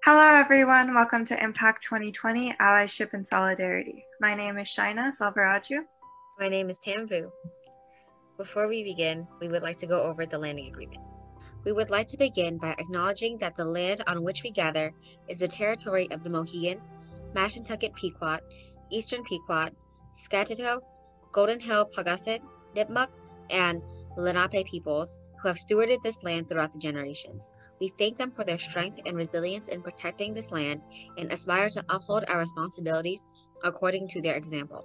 Hello, everyone. Welcome to Impact 2020 Allyship and Solidarity. My name is Shaina Salvaraju. My name is Tamvu. Before we begin, we would like to go over the landing agreement. We would like to begin by acknowledging that the land on which we gather is the territory of the Mohegan, Mashantucket Pequot, Eastern Pequot, Scatito, Golden Hill Pagaset, Nipmuc, and Lenape peoples who have stewarded this land throughout the generations. We thank them for their strength and resilience in protecting this land and aspire to uphold our responsibilities according to their example.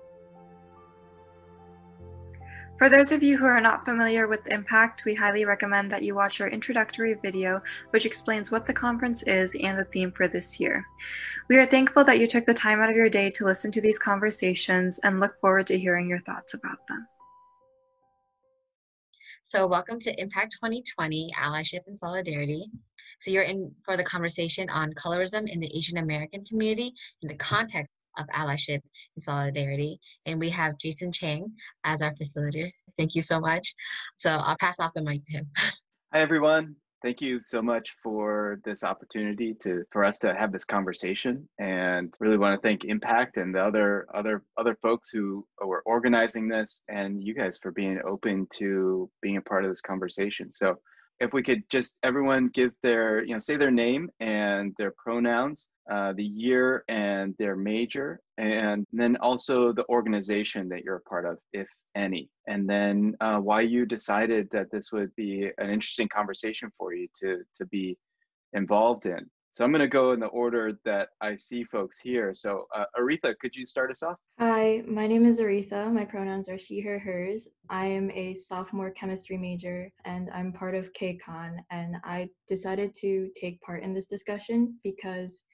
For those of you who are not familiar with Impact, we highly recommend that you watch our introductory video, which explains what the conference is and the theme for this year. We are thankful that you took the time out of your day to listen to these conversations and look forward to hearing your thoughts about them. So welcome to Impact 2020, Allyship and Solidarity. So you're in for the conversation on colorism in the Asian American community in the context of allyship and solidarity. And we have Jason Chang as our facilitator. Thank you so much. So I'll pass off the mic to him. Hi, everyone. Thank you so much for this opportunity for us to have this conversation, and really want to thank Impact and the other folks who were organizing this, and you guys for being open to being a part of this conversation. So if we could just everyone give their, say their name and their pronouns, the year and their major, and then also the organization that you're a part of, if any, and then why you decided that this would be an interesting conversation for you to be involved in. So I'm going to go in the order that I see folks here. So Aretha, could you start us off? Hi, my name is Aretha. My pronouns are she, her, hers. I am a sophomore chemistry major and I'm part of KCON, and I decided to take part in this discussion because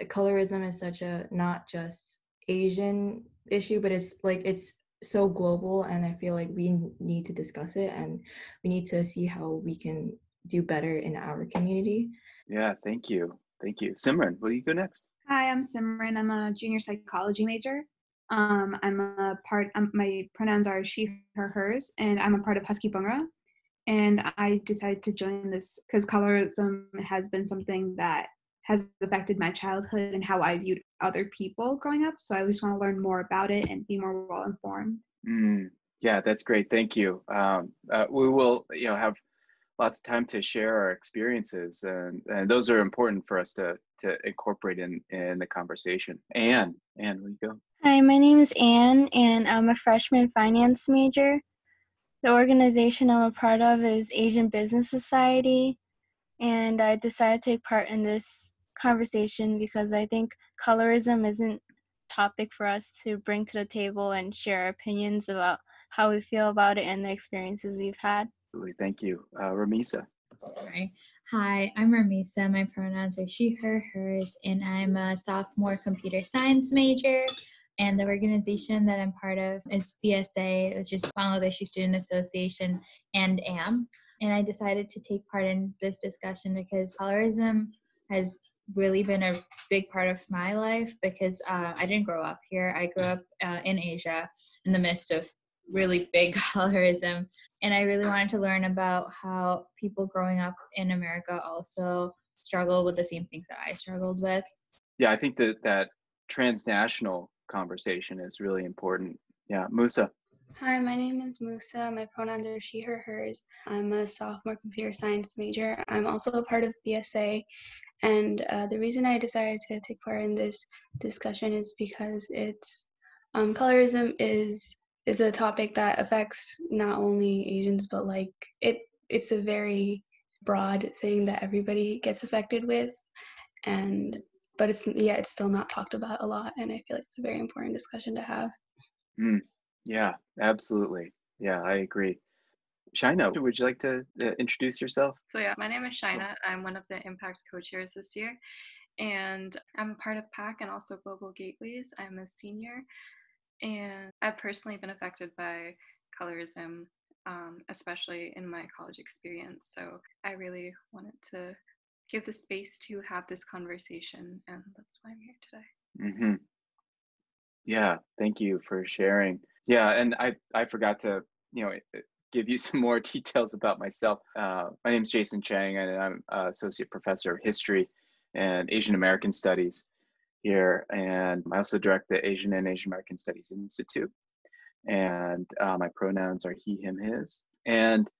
colorism is such a not just Asian issue, but it's so global, and I feel like we need to discuss it and we need to see how we can do better in our community. Yeah, thank you. Thank you. Simran, will you go next? Hi, I'm Simran. I'm a junior psychology major. My pronouns are she, her, hers, and I'm a part of Husky Bungra. And I decided to join this because colorism has been something that has affected my childhood and how I viewed other people growing up. So I just want to learn more about it and be more well informed. Yeah, that's great. Thank you. We will, have lots of time to share our experiences, and those are important for us to incorporate in the conversation. Anne, will you go? Hi, my name is Anne, and I'm a freshman finance major. The organization I'm a part of is Asian Business Society, and I decided to take part in this conversation because I think colorism isn't a topic for us to bring to the table and share our opinions about how we feel about it and the experiences we've had. Absolutely. Thank you. Ramisa. Sorry. Hi, I'm Ramisa. My pronouns are she, her, hers, and I'm a sophomore computer science major. And the organization that I'm part of is BSA, which is Bangladeshi Student Association, and AM. And I decided to take part in this discussion because colorism has really been a big part of my life because I didn't grow up here. I grew up in Asia in the midst of really big colorism, and I really wanted to learn about how people growing up in America also struggle with the same things that I struggled with. Yeah, I think that transnational conversation is really important. Yeah, Musa. Hi, my name is Musa. My pronouns are she, her, hers. I'm a sophomore computer science major. I'm also a part of BSA, and the reason I decided to take part in this discussion is because colorism is a topic that affects not only Asians, but it's a very broad thing that everybody gets affected with, but it's still not talked about a lot, and I feel like it's a very important discussion to have. Yeah, absolutely. Yeah, I agree. Shaina, would you like to introduce yourself? So yeah, my name is Shaina. I'm one of the Impact co-chairs this year, and I'm a part of PAC and also Global Gateways. I'm a senior, and I've personally been affected by colorism, especially in my college experience. So I really wanted to give the space to have this conversation, and that's why I'm here today. Mm-hmm. Yeah, thank you for sharing. Yeah, and I forgot to, give you some more details about myself. My name is Jason Chang, and I'm associate professor of history and Asian American Studies here. And I also direct the Asian and Asian American Studies Institute. And my pronouns are he, him, his. And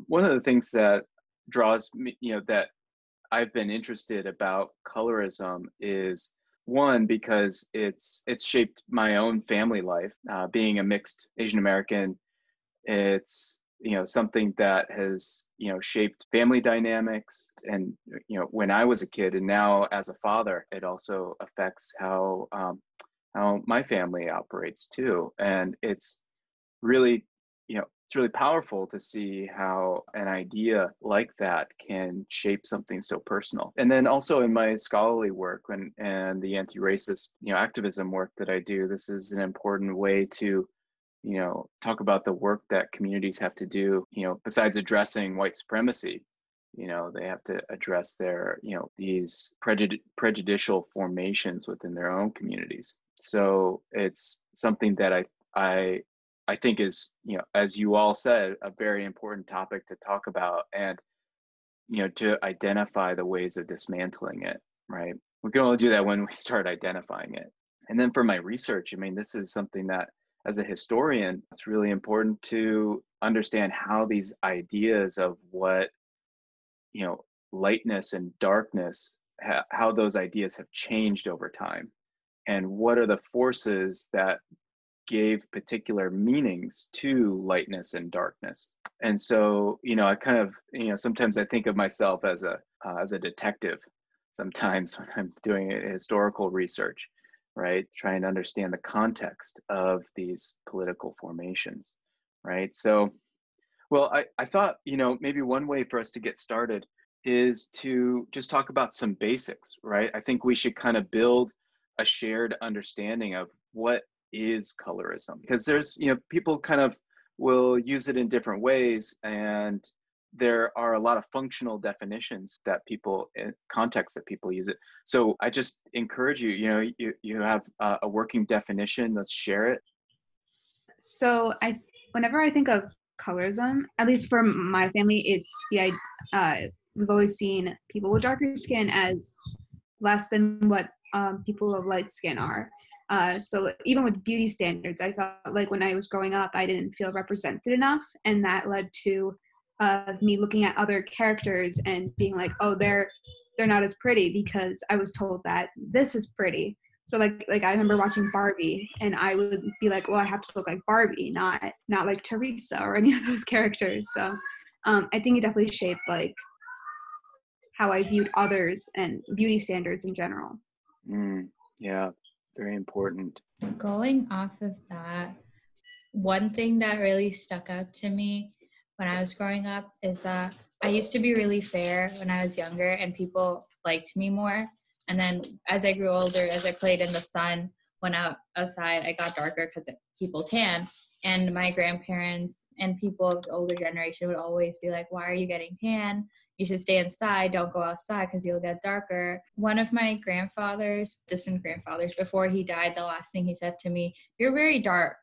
one of the things that draws me, that I've been interested about colorism is, one, because it's shaped my own family life. Being a mixed Asian American, it's something that has shaped family dynamics. And when I was a kid, and now as a father, it also affects how my family operates too. And it's really it's really powerful to see how an idea like that can shape something so personal. And then also in my scholarly work and the anti-racist activism work that I do, this is an important way to talk about the work that communities have to do, besides addressing white supremacy. They have to address their these prejudicial formations within their own communities. So it's something that I think is, as you all said, a very important topic to talk about, and to identify the ways of dismantling it, right? We can only do that when we start identifying it. And then for my research, this is something that, as a historian, it's really important to understand how these ideas of what, lightness and darkness, how those ideas have changed over time, and what are the forces that gave particular meanings to lightness and darkness. And so, I kind of, sometimes I think of myself as a detective sometimes when I'm doing historical research, right? Trying to understand the context of these political formations, right? So, well, I thought, maybe one way for us to get started is to just talk about some basics, right? I think we should kind of build a shared understanding of what is colorism, because there's people kind of will use it in different ways, and there are a lot of functional definitions that people, in context that people use it. So I just encourage you, you have a working definition. Let's share it. So whenever I think of colorism, at least for my family, it's we've always seen people with darker skin as less than what people of light skin are. So even with beauty standards, I felt like when I was growing up, I didn't feel represented enough, and that led to me looking at other characters and being like, oh, they're not as pretty because I was told that this is pretty. So like I remember watching Barbie, and I would be like, well, I have to look like Barbie, not like Teresa or any of those characters. So I think it definitely shaped like how I viewed others and beauty standards in general. Yeah, very important. Going off of that, one thing that really stuck out to me when I was growing up is that I used to be really fair when I was younger, and people liked me more. And then as I grew older, as I played in the sun, went outside, I got darker because people tan. And my grandparents and people of the older generation would always be like, why are you getting tan? You should stay inside. Don't go outside because you'll get darker. One of my grandfathers, distant grandfathers, before he died, the last thing he said to me, you're very dark.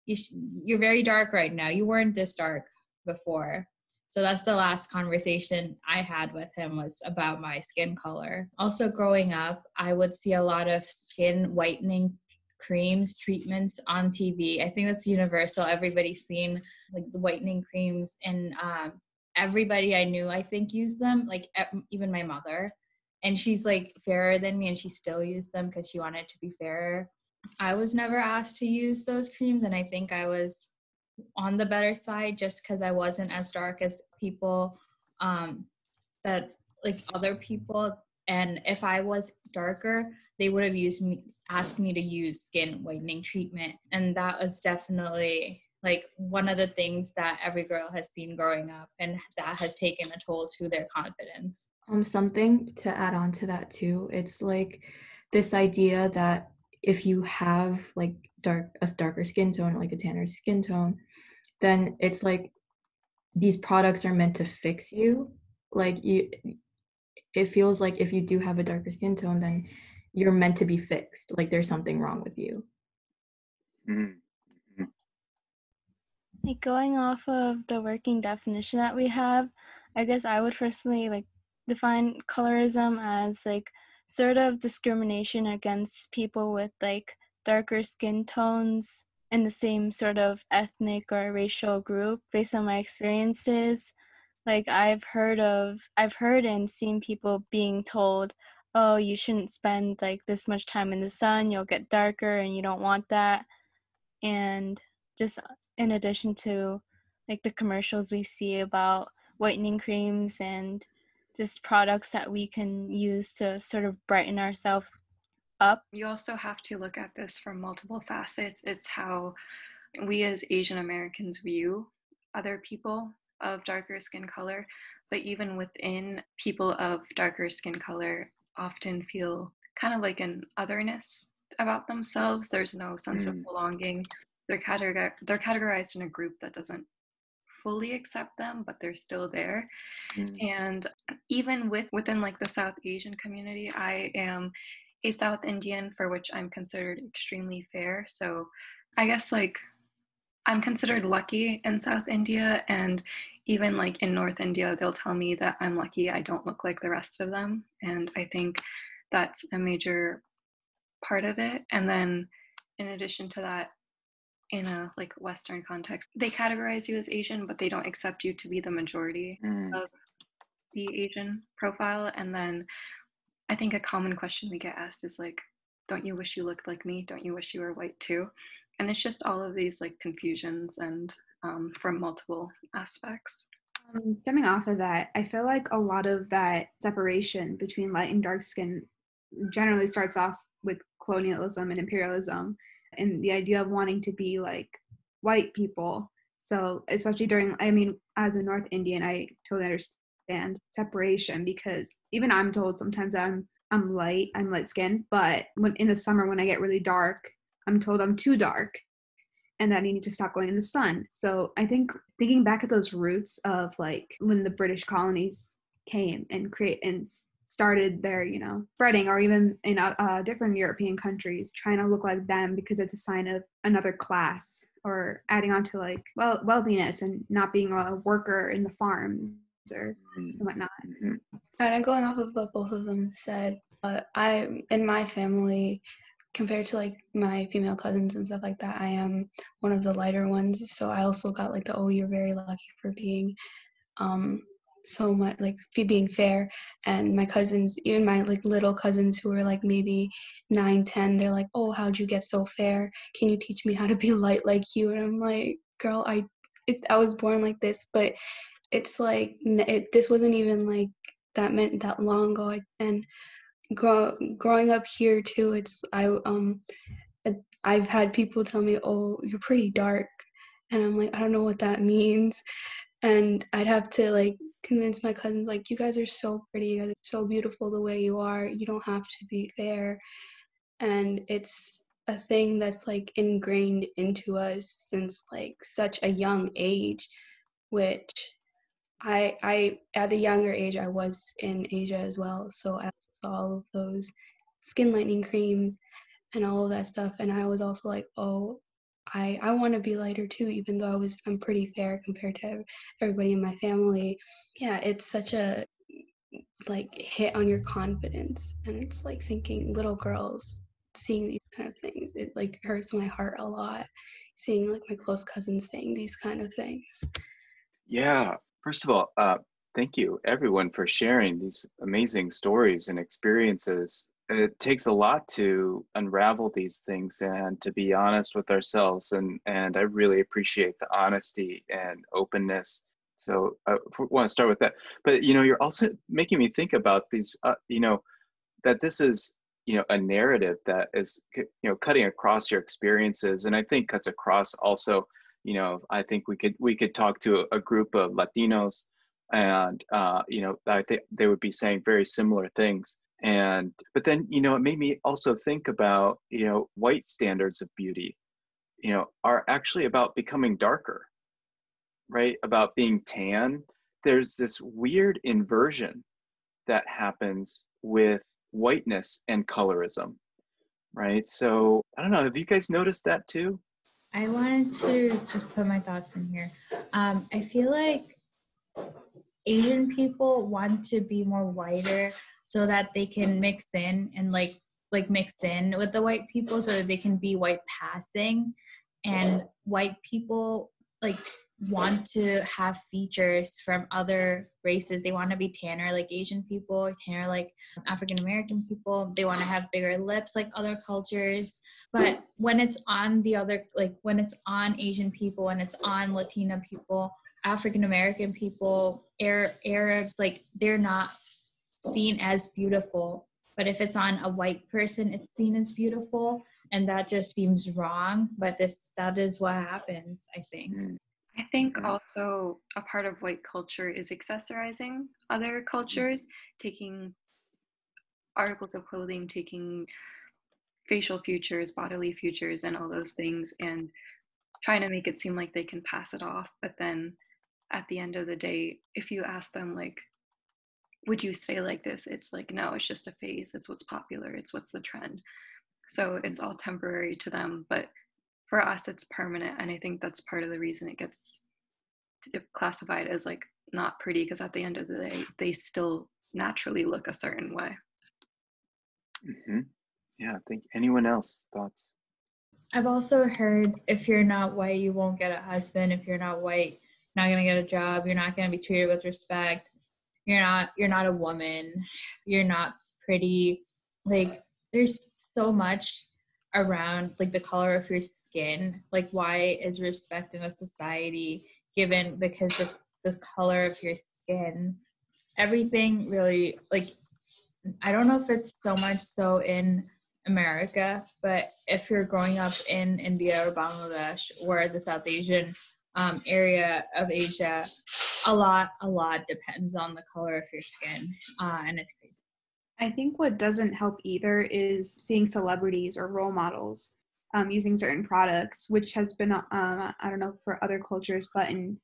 You're very dark right now. You weren't this dark before. So that's the last conversation I had with him, was about my skin color. Also growing up, I would see a lot of skin whitening creams, treatments on TV. I think that's universal. Everybody's seen like the whitening creams, and everybody I knew, I think, used them, like even my mother. And she's like fairer than me, and she still used them because she wanted to be fairer. I was never asked to use those creams, and I think I was on the better side just because I wasn't as dark as people, that like other people. And if I was darker, they would have asked me to use skin whitening treatment. And that was definitely like one of the things that every girl has seen growing up, and that has taken a toll to their confidence. Something to add on to that too, it's like this idea that if you have like a darker skin tone, like a tanner skin tone, then it's like these products are meant to fix you. Like it feels like if you do have a darker skin tone, then you're meant to be fixed. Like there's something wrong with you. Mm-hmm. Like going off of the working definition that we have, I guess I would personally like define colorism as like sort of discrimination against people with like darker skin tones in the same sort of ethnic or racial group. Based on my experiences, like I've heard and seen people being told, oh, you shouldn't spend like this much time in the sun, you'll get darker and you don't want that. And just in addition to like the commercials we see about whitening creams and just products that we can use to sort of brighten ourselves up. You also have to look at this from multiple facets. It's how we as Asian Americans view other people of darker skin color, but even within people of darker skin color often feel kind of like an otherness about themselves. There's no sense of belonging. They're categorized in a group that doesn't fully accept them, but they're still there. And even within like the South Asian community, I am a South Indian, for which I'm considered extremely fair. So I guess like I'm considered lucky in South India, and even like in North India, they'll tell me that I'm lucky I don't look like the rest of them. And I think that's a major part of it. And then in addition to that, in a like Western context, they categorize you as Asian, but they don't accept you to be the majority of the Asian profile. And then I think a common question we get asked is like, don't you wish you looked like me? Don't you wish you were white too? And it's just all of these like confusions and from multiple aspects. Stemming off of that, I feel like a lot of that separation between light and dark skin generally starts off with colonialism and imperialism and the idea of wanting to be like white people. So especially as a North Indian, I totally understand separation, because even I'm told sometimes I'm light skinned, but in the summer when I get really dark, I'm told I'm too dark and that I need to stop going in the sun. So I think thinking back at those roots of like when the British colonies came and started their, spreading, or even in different European countries, trying to look like them because it's a sign of another class, or adding on to like wealthiness and not being a worker in the farms or whatnot. And going off of what both of them said, in my family, compared to like my female cousins and stuff like that, I am one of the lighter ones. So I also got like you're very lucky for being so much like being fair. And my cousins, even my like little cousins who are like maybe 9-10, they're like, oh, how'd you get so fair? Can you teach me how to be light like you? And I'm like, girl, I was born like this. But it's like this wasn't even like that meant that long ago. And growing up here too, I've had people tell me, oh, you're pretty dark, and I'm like, I don't know what that means. And I'd have to like convince my cousins, like, you guys are so pretty, you guys are so beautiful the way you are, you don't have to be fair. And it's a thing that's like ingrained into us since like such a young age, which I at a younger age I was in Asia as well, so I saw all of those skin lightening creams and all of that stuff, and I was also like, oh, I want to be lighter too, even though I'm pretty fair compared to everybody in my family. Yeah, it's such a like hit on your confidence, and it's like thinking little girls seeing these kind of things, it like hurts my heart a lot, seeing like my close cousins saying these kind of things. Yeah. First of all, thank you everyone for sharing these amazing stories and experiences. It takes a lot to unravel these things and to be honest with ourselves. And I really appreciate the honesty and openness. So I want to start with that. But, you're also making me think about these, that this is, a narrative that is, cutting across your experiences. And I think cuts across also, I think we could talk to a group of Latinos, and I think they would be saying very similar things. But then it made me also think about white standards of beauty are actually about becoming darker, right? About being tan. There's this weird inversion that happens with whiteness and colorism, right? So I don't know, have you guys noticed that too? I wanted to just put my thoughts in here. I feel like Asian people want to be more whiter so that they can mix in and like mix in with the white people so that they can be white passing. And white people like want to have features from other races. They want to be tanner like Asian people, or tanner like African American people. They want to have bigger lips like other cultures. But when it's on the other, like when it's on Asian people and it's on Latina people, African American people, Arabs, like they're not seen as beautiful. But if it's on a white person, it's seen as beautiful. And that just seems wrong. But that is what happens, I think. I think also a part of white culture is accessorizing other cultures, taking articles of clothing, taking facial features, bodily features, and all those things, and trying to make it seem like they can pass it off. But then at the end of the day, if you ask them, like, would you stay like this? It's like, no, it's just a phase. It's what's popular. It's what's the trend. So it's all temporary to them. But for us, it's permanent. And I think that's part of the reason it gets classified as like not pretty, because at the end of the day, they still naturally look a certain way. Yeah, I think anyone else thoughts? I've also heard if you're not white, you won't get a husband. If you're not white, you're not gonna get a job. You're not gonna be treated with respect. You're not a woman. You're not pretty. Like there's so much around like the color of your skin. Like why is respect in a society given because of the color of your skin? Everything really, like, I don't know if it's so much so in America, but if you're growing up in India or Bangladesh or the South Asian area of Asia, a lot depends on the color of your skin, and it's crazy. I think what doesn't help either is seeing celebrities or role models using certain products, which has been, I don't know for other cultures, but in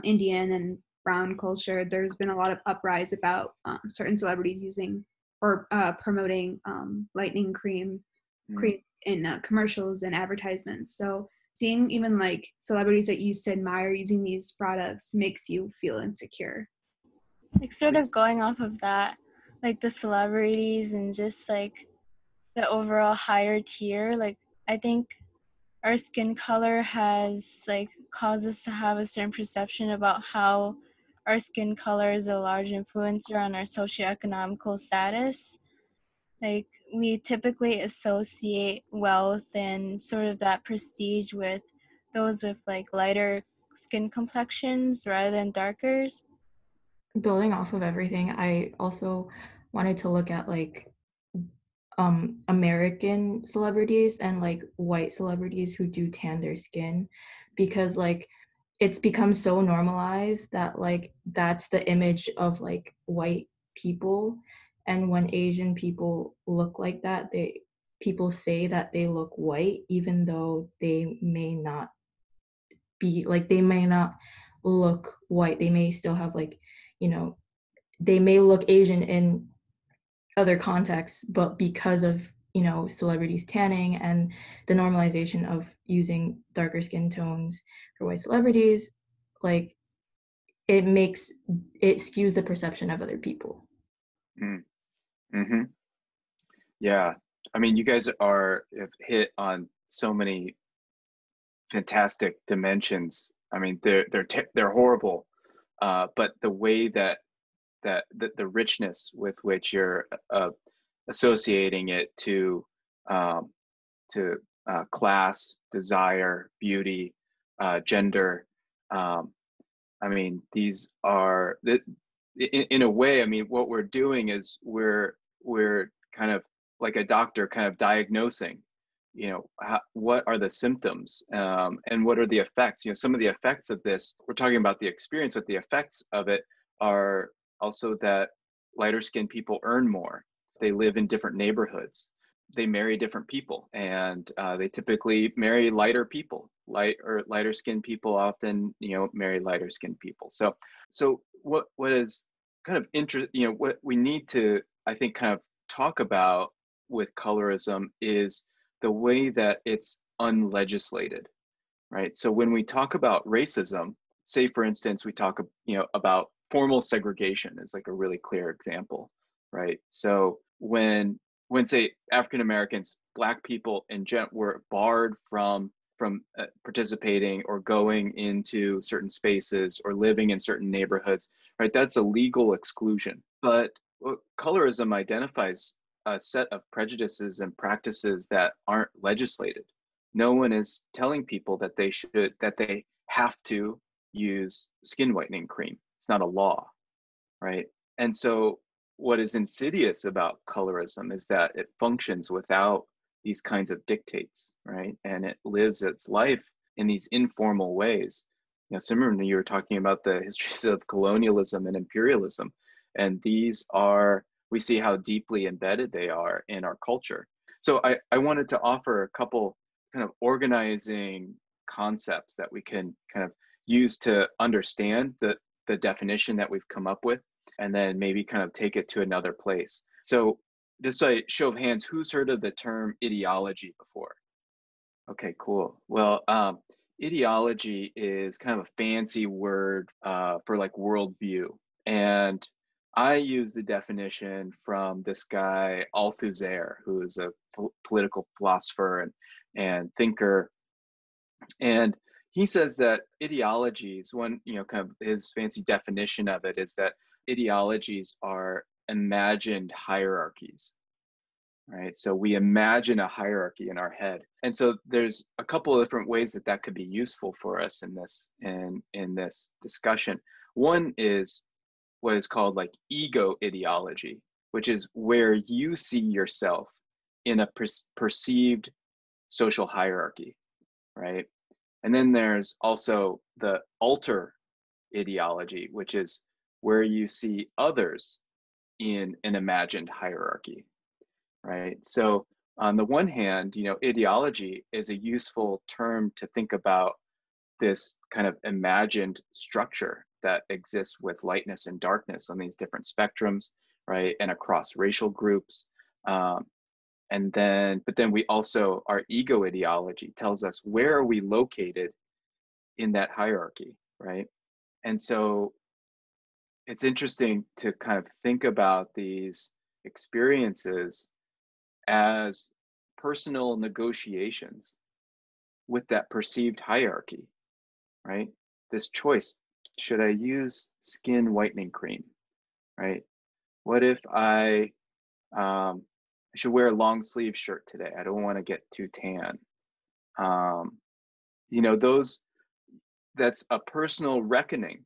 Indian and brown culture, there's been a lot of uprise about certain celebrities using or promoting lightening cream in commercials and advertisements. So seeing even like celebrities that you used to admire using these products makes you feel insecure. Like sort of going off of that, like the celebrities and just like the overall higher tier, like I think our skin color has like caused us to have a certain perception about how our skin color is a large influencer on our socioeconomical status. Like we typically associate wealth and sort of that prestige with those with like lighter skin complexions rather than darkers. Building off of everything, I also wanted to look at like American celebrities and like white celebrities who do tan their skin, because like it's become so normalized that like that's the image of like white people, and when Asian people look like that, people say that they look white even though they may not be like, they may not look white. They may still have like, you know, they may look Asian in other contexts, but because of, you know, celebrities tanning and the normalization of using darker skin tones for white celebrities, like it skews the perception of other people. Yeah, I mean, you guys have hit on so many fantastic dimensions. I mean, they're horrible, but the way that the richness with which you're associating it to class, desire, beauty, gender. I mean, these are in a way. I mean, what we're doing is we're kind of like a doctor, kind of diagnosing. You know, what are the symptoms and what are the effects? You know, some of the effects of this. We're talking about the experience, but the effects of it are also that lighter skinned people earn more. They live in different neighborhoods. They marry different people, and they typically marry lighter people. Lighter skinned people often, you know, marry lighter skinned people. So what is kind of you know, what we need to, I think, kind of talk about with colorism is the way that it's unlegislated, right? So when we talk about racism, say for instance, we talk, you know, about formal segregation is like a really clear example, right? So when say African Americans, Black people were barred from participating or going into certain spaces or living in certain neighborhoods, right? That's a legal exclusion. But colorism identifies a set of prejudices and practices that aren't legislated. No one is telling people that they have to use skin whitening cream. It's not a law, right? And so what is insidious about colorism is that it functions without these kinds of dictates, right? And it lives its life in these informal ways. You know, similarly, you were talking about the histories of colonialism and imperialism, and we see how deeply embedded they are in our culture. So I wanted to offer a couple kind of organizing concepts that we can kind of use to understand the definition that we've come up with, and then maybe kind of take it to another place. So just a show of hands, who's heard of the term ideology before? Okay, cool. Well, ideology is kind of a fancy word for like worldview. And I use the definition from this guy, Althusser, who is a political philosopher and thinker. And he says that ideologies, one, kind of his fancy definition of it is that ideologies are imagined hierarchies, right? So we imagine a hierarchy in our head. And so there's a couple of different ways that could be useful for us in this discussion. One is what is called like ego ideology, which is where you see yourself in a perceived social hierarchy, right? And then there's also the alter ideology, which is where you see others in an imagined hierarchy, right? So on the one hand, ideology is a useful term to think about this kind of imagined structure that exists with lightness and darkness on these different spectrums, right? And across racial groups. But then we also, our ego ideology tells us where are we located in that hierarchy, right? And so it's interesting to kind of think about these experiences as personal negotiations with that perceived hierarchy, right? This choice, should I use skin whitening cream, right? What if I should wear a long sleeve shirt today? I don't want to get too tan. That's a personal reckoning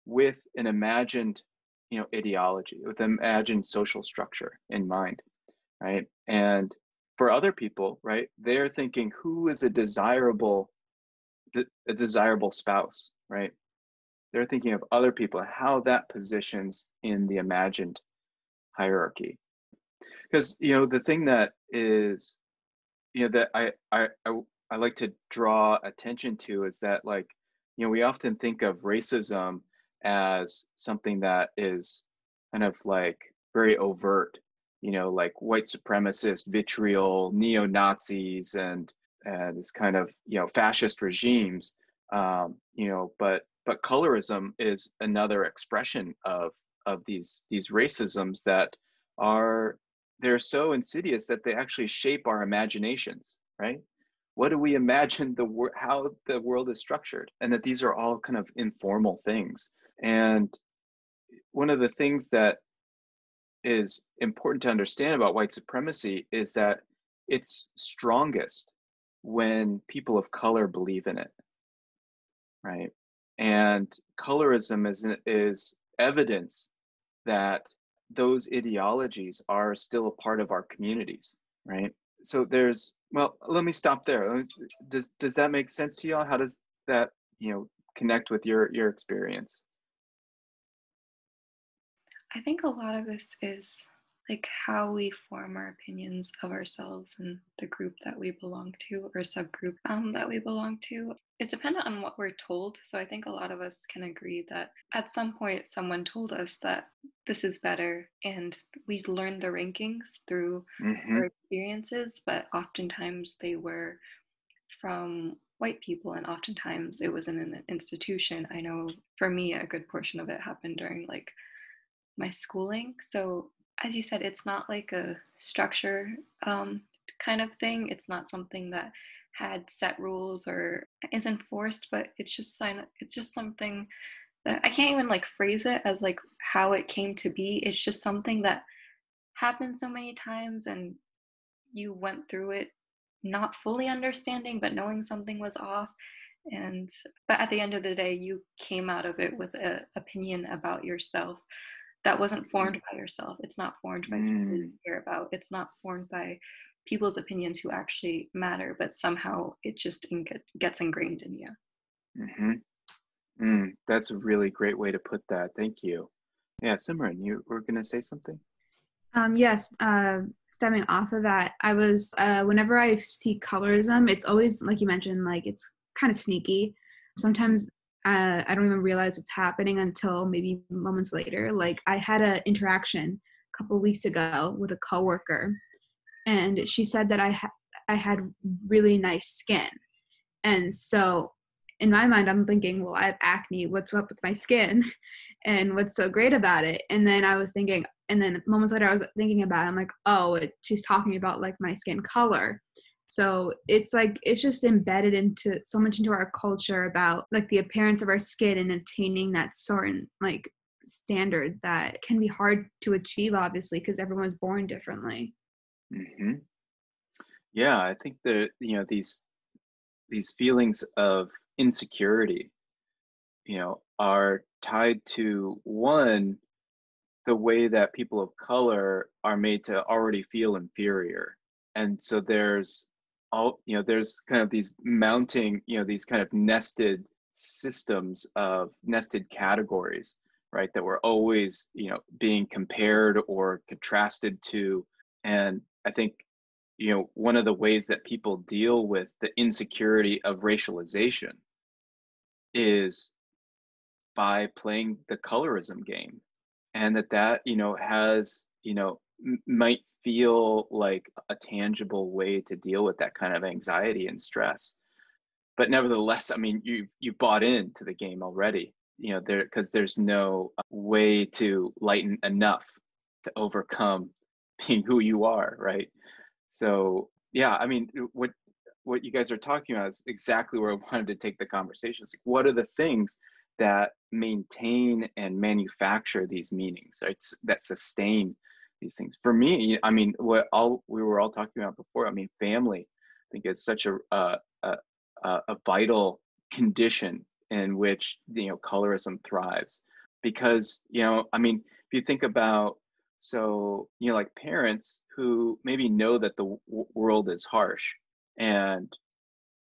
with an imagined, ideology, with an imagined social structure in mind, right? And for other people, right, they're thinking who is a desirable spouse, right? They're thinking of other people, how that positions in the imagined hierarchy. Because the thing that is, that I like to draw attention to is that, like, we often think of racism as something that is kind of like very overt, like white supremacist vitriol, neo-Nazis, and this kind of fascist regimes, but colorism is another expression of these racisms that they're so insidious that they actually shape our imaginations, right? What do we imagine how the world is structured, and that these are all kind of informal things. And one of the things that is important to understand about white supremacy is that it's strongest when people of color believe in it, right? And colorism is evidence that those ideologies are still a part of our communities, right? So let me stop there. Does that make sense to y'all? How does that, connect with your experience? I think a lot of this is like how we form our opinions of ourselves and the group that we belong to, or subgroup that we belong to. It's dependent on what we're told. So I think a lot of us can agree that at some point someone told us that this is better, and we learned the rankings through our experiences, but oftentimes they were from white people, and oftentimes it was in an institution. I know for me, a good portion of it happened during like my schooling. So as you said, it's not like a structure kind of thing. It's not something that had set rules or is enforced, but it's just something that I can't even like phrase it as like how it came to be. It's just something that happened so many times, and you went through it not fully understanding, but knowing something was off. And but at the end of the day, you came out of it with an opinion about yourself that wasn't formed by yourself. It's not formed by people you care about. It's not formed by people's opinions who actually matter, but somehow it just gets ingrained in you. That's a really great way to put that. Thank you. Yeah, Simran, you were going to say something? Yes, stemming off of that, I was, whenever I see colorism, it's always, like you mentioned, like it's kind of sneaky. Sometimes I don't even realize it's happening until maybe moments later. Like I had an interaction a couple of weeks ago with a coworker, and she said that I had really nice skin. And so in my mind, I'm thinking, well, I have acne. What's up with my skin? And what's so great about it? And then I was thinking, and then moments later, I was thinking about it. I'm like, oh, she's talking about like my skin color. So it's like, it's just embedded into so much into our culture about like the appearance of our skin and attaining that certain like standard that can be hard to achieve, obviously, because everyone's born differently. Yeah, I think that, these feelings of insecurity, are tied to one, the way that people of color are made to already feel inferior. And so there's kind of these mounting, these kind of nested systems of nested categories, right? That we're always, being compared or contrasted to. And I think, one of the ways that people deal with the insecurity of racialization is by playing the colorism game. And that has might feel like a tangible way to deal with that kind of anxiety and stress, but nevertheless, I mean, you've bought into the game already, because there's no way to lighten enough to overcome being who you are, right? So yeah, I mean, what you guys are talking about is exactly where I wanted to take the conversation. It's like, what are the things that maintain and manufacture these meanings, right? That sustain these things. For me, I mean, we were all talking about before. I mean, family, I think is such a vital condition in which colorism thrives, because I mean, if you think about, so like parents who maybe know that the world is harsh, and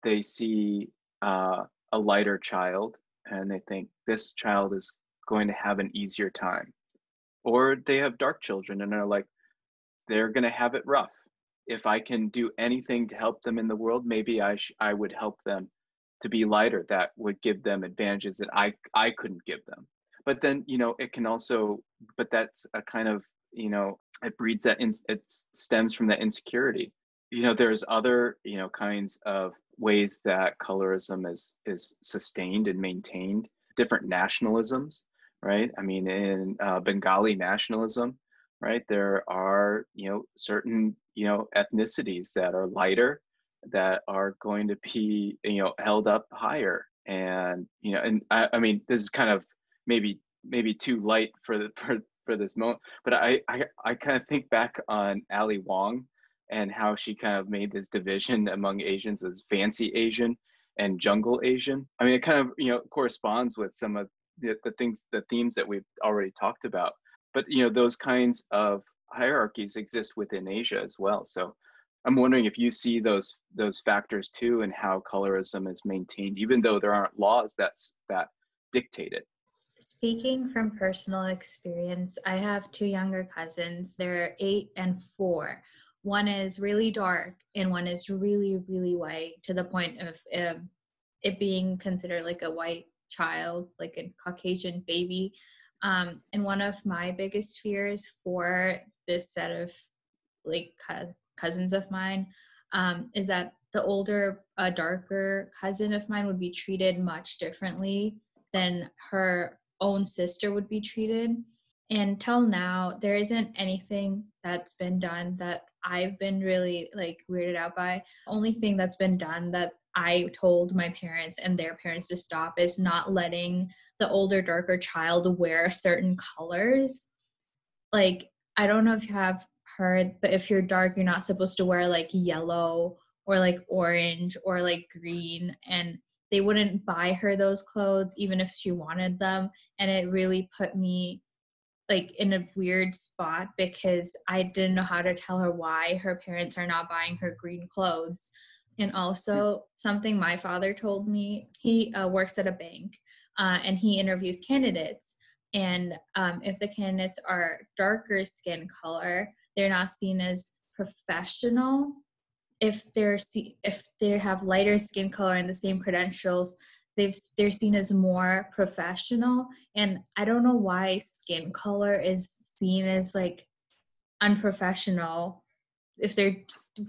they see a lighter child and they think this child is going to have an easier time, or they have dark children and are like, they're going to have it rough. If I can do anything to help them in the world, maybe I would help them to be lighter. That would give them advantages that I couldn't give them. But then it can also, but that's a kind of, it breeds that it stems from that insecurity. There's other kinds of ways that colorism is sustained and maintained. Different nationalisms, right? I mean, in Bengali nationalism, right, there are certain ethnicities that are lighter, that are going to be held up higher. And and I mean, this is kind of maybe too light for this moment, but I kind of think back on Ali Wong and how she kind of made this division among Asians as fancy Asian and jungle Asian. I mean, it kind of corresponds with some of the themes that we've already talked about. But those kinds of hierarchies exist within Asia as well. So I'm wondering if you see those factors too, and how colorism is maintained, even though there aren't laws that dictate it. Speaking from personal experience, I have two younger cousins. They're 8 and 4. One is really dark and one is really, really white, to the point of it being considered like a white child, like a Caucasian baby. And one of my biggest fears for this set of like cousins of mine is that the older, darker cousin of mine would be treated much differently than her own sister would be treated. And till now, there isn't anything that's been done that I've been really like weirded out by. Only thing that's been done that I told my parents and their parents to stop is not letting the older, darker child wear certain colors. Like, I don't know if you have heard, but if you're dark, you're not supposed to wear like yellow or like orange or like green. And they wouldn't buy her those clothes even if she wanted them. And it really put me like in a weird spot because I didn't know how to tell her why her parents are not buying her green clothes. And also something my father told me, he works at a bank and he interviews candidates. And if the candidates are darker skin color, they're not seen as professional. If they have lighter skin color and the same credentials, they're seen as more professional. And I don't know why skin color is seen as like unprofessional if they're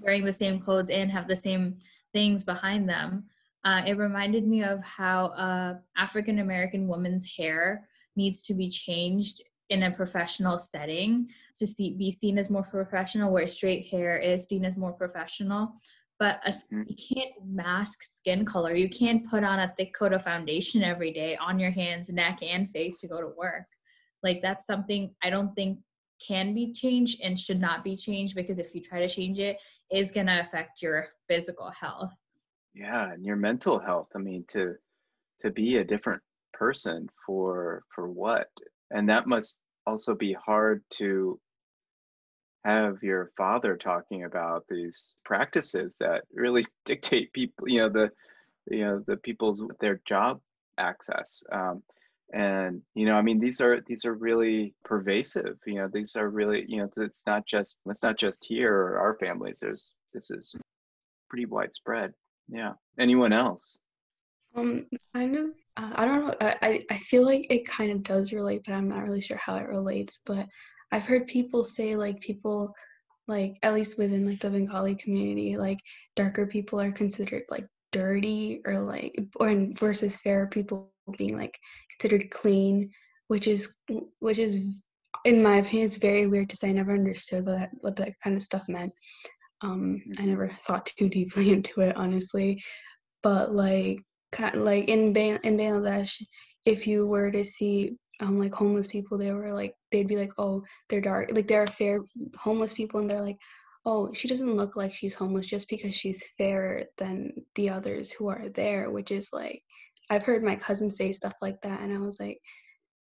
wearing the same clothes and have the same things behind them. It reminded me of how African American woman's hair needs to be changed in a professional setting to be seen as more professional, where straight hair is seen as more professional. But you can't mask skin color. You can't put on a thick coat of foundation every day on your hands, neck, and face to go to work. Like, that's something I don't think can be changed and should not be changed, because if you try to change it, it's going to affect your physical health. Yeah, and your mental health. I mean, to be a different person for what? And that must also be hard to have your father talking about these practices that really dictate people, the people's their job access. And I mean, these are really pervasive. These are really, it's not just here or our families. This is pretty widespread. Yeah. Anyone else? Kind of. I don't know. I feel like it kind of does relate, but I'm not really sure how it relates. But I've heard people say, like, people, like, at least within like the Bengali community, like darker people are considered like dirty, or like, versus fair people being like considered clean, which is in my opinion, it's very weird to say. I never understood what that kind of stuff meant. I never thought too deeply into it, honestly. But like, like in Bangladesh, if you were to see like homeless people, they'd be like, oh, they're dark, like there are fair homeless people, and they're like, oh, she doesn't look like she's homeless just because she's fairer than the others who are there, which is like, I've heard my cousin say stuff like that, and I was like,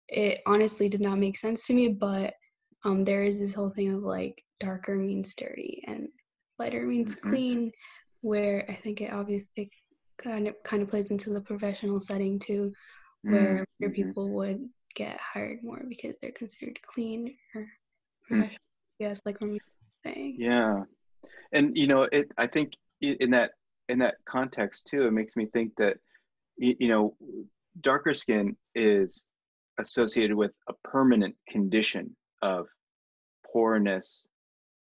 it honestly did not make sense to me. But there is this whole thing of like darker means dirty and lighter means clean, where I think it obviously kind of plays into the professional setting too, where lighter people would get hired more because they're considered clean or professional. Yes, like Rami was saying. Yeah. And I think in that context too, it makes me think that darker skin is associated with a permanent condition of poorness,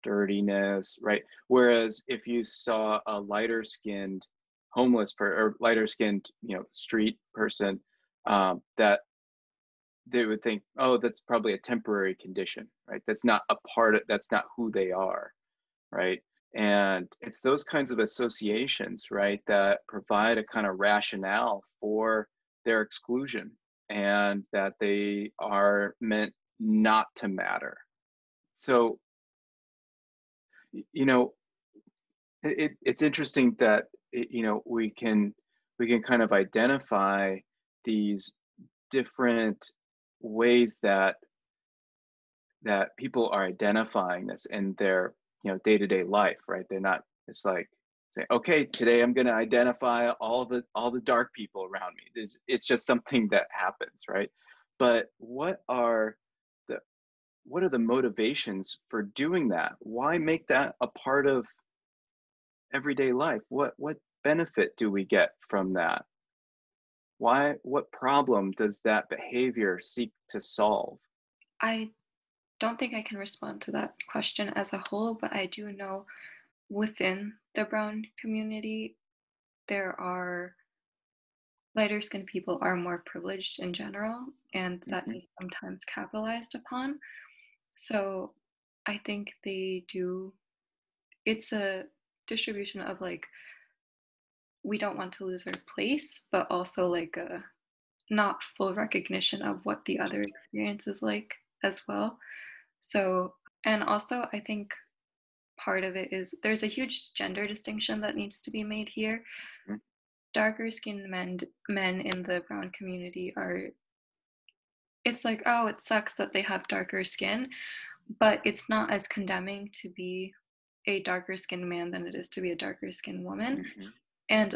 dirtiness, right? Whereas if you saw a lighter skinned homeless or lighter skinned, street person, that they would think, oh, that's probably a temporary condition, right? That's not that's not who they are, right? And it's those kinds of associations, right, that provide a kind of rationale for their exclusion, and that they are meant not to matter. So, it's interesting that we can kind of identify these different ways that people are identifying this in their day-to-day life, right? They're not, it's like say, okay, today I'm going to identify all the dark people around me. It's just something that happens, right? But what are the motivations for doing that? Why make that a part of everyday life? What benefit do we get from that? What problem does that behavior seek to solve? I don't think I can respond to that question as a whole, but I do know within the the brown community, there are lighter skinned people are more privileged in general, and that Mhm. is sometimes capitalized upon. So I think they do, it's a distribution of like, we don't want to lose our place, but also like a not full recognition of what the other experience is like as well. So, and also I think part of it is there's a huge gender distinction that needs to be made here. Mhm. Darker skinned men in the brown community are, it's like, oh, it sucks that they have darker skin, but it's not as condemning to be a darker skinned man than it is to be a darker skinned woman. Mhm. And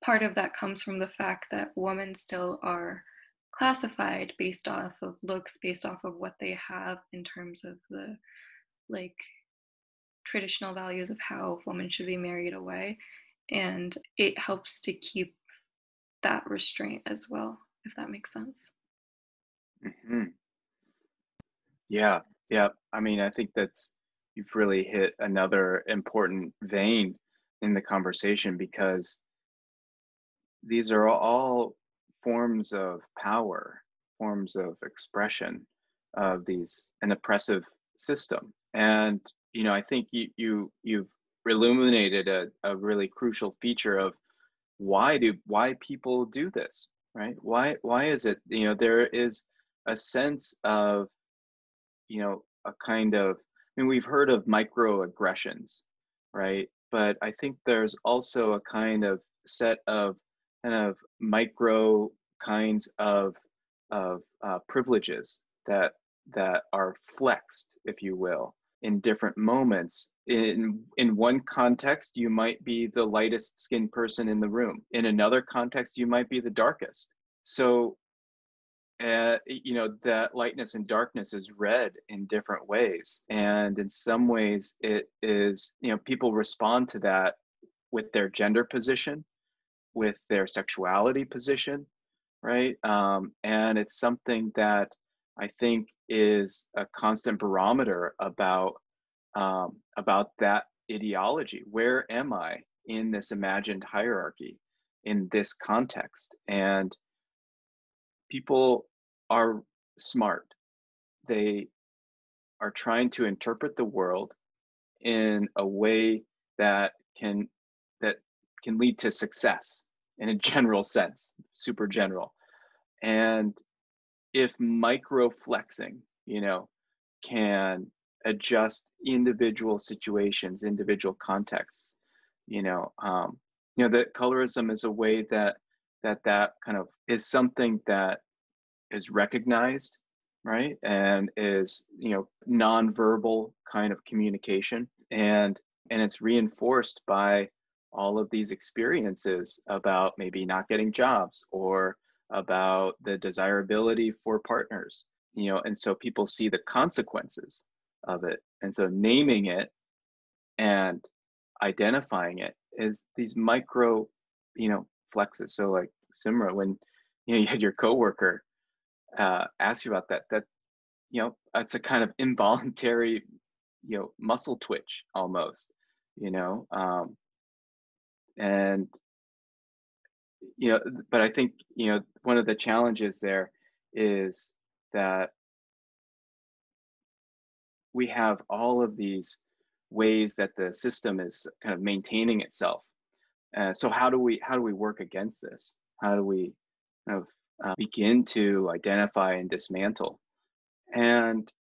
part of that comes from the fact that women still are classified based off of looks, based off of what they have in terms of the like traditional values of how women should be married away. And it helps to keep that restraint as well, if that makes sense. Mhm. Yeah, yeah. I mean, I think you've really hit another important vein in the conversation because these are all forms of power, forms of expression of an oppressive system. And I think you've illuminated a really crucial feature of why people do this, right? Why is it, there is a sense of, a kind of, I mean, we've heard of microaggressions, right? But I think there's also a kind of set of kind of micro kinds of privileges that are flexed, if you will, in different moments. In one context, you might be the lightest skinned person in the room. In another context, you might be the darkest. So that lightness and darkness is read in different ways, and in some ways it is, people respond to that with their gender position, with their sexuality position, right? And it's something that I think is a constant barometer about that ideology. Where am I in this imagined hierarchy, in this context? And people are smart. They are trying to interpret the world in a way that can that can lead to success in a general sense, super general. And if micro flexing, can adjust individual situations, individual contexts, that colorism is a way that kind of is something that is recognized, right? And is, nonverbal kind of communication. And it's reinforced by all of these experiences about maybe not getting jobs or about the desirability for partners, and so people see the consequences of it. And so naming it and identifying it is these micro, flexes. So like Simra, when you had your coworker ask you about that, it's a kind of involuntary, muscle twitch almost, you know, um, and but I think one of the challenges there is that we have all of these ways that the system is kind of maintaining itself. So how do we work against this? How do we kind of begin to identify and dismantle? And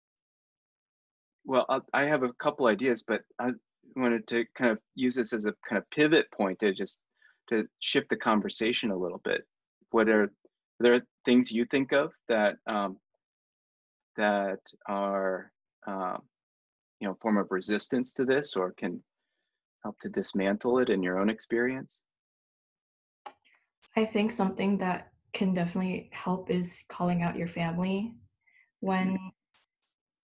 well, I have a couple ideas, but I wanted to kind of use this as a kind of pivot point to shift the conversation a little bit. Are there things you think of that are um, form of resistance to this, or can help to dismantle it in your own experience? I think something that can definitely help is calling out your family when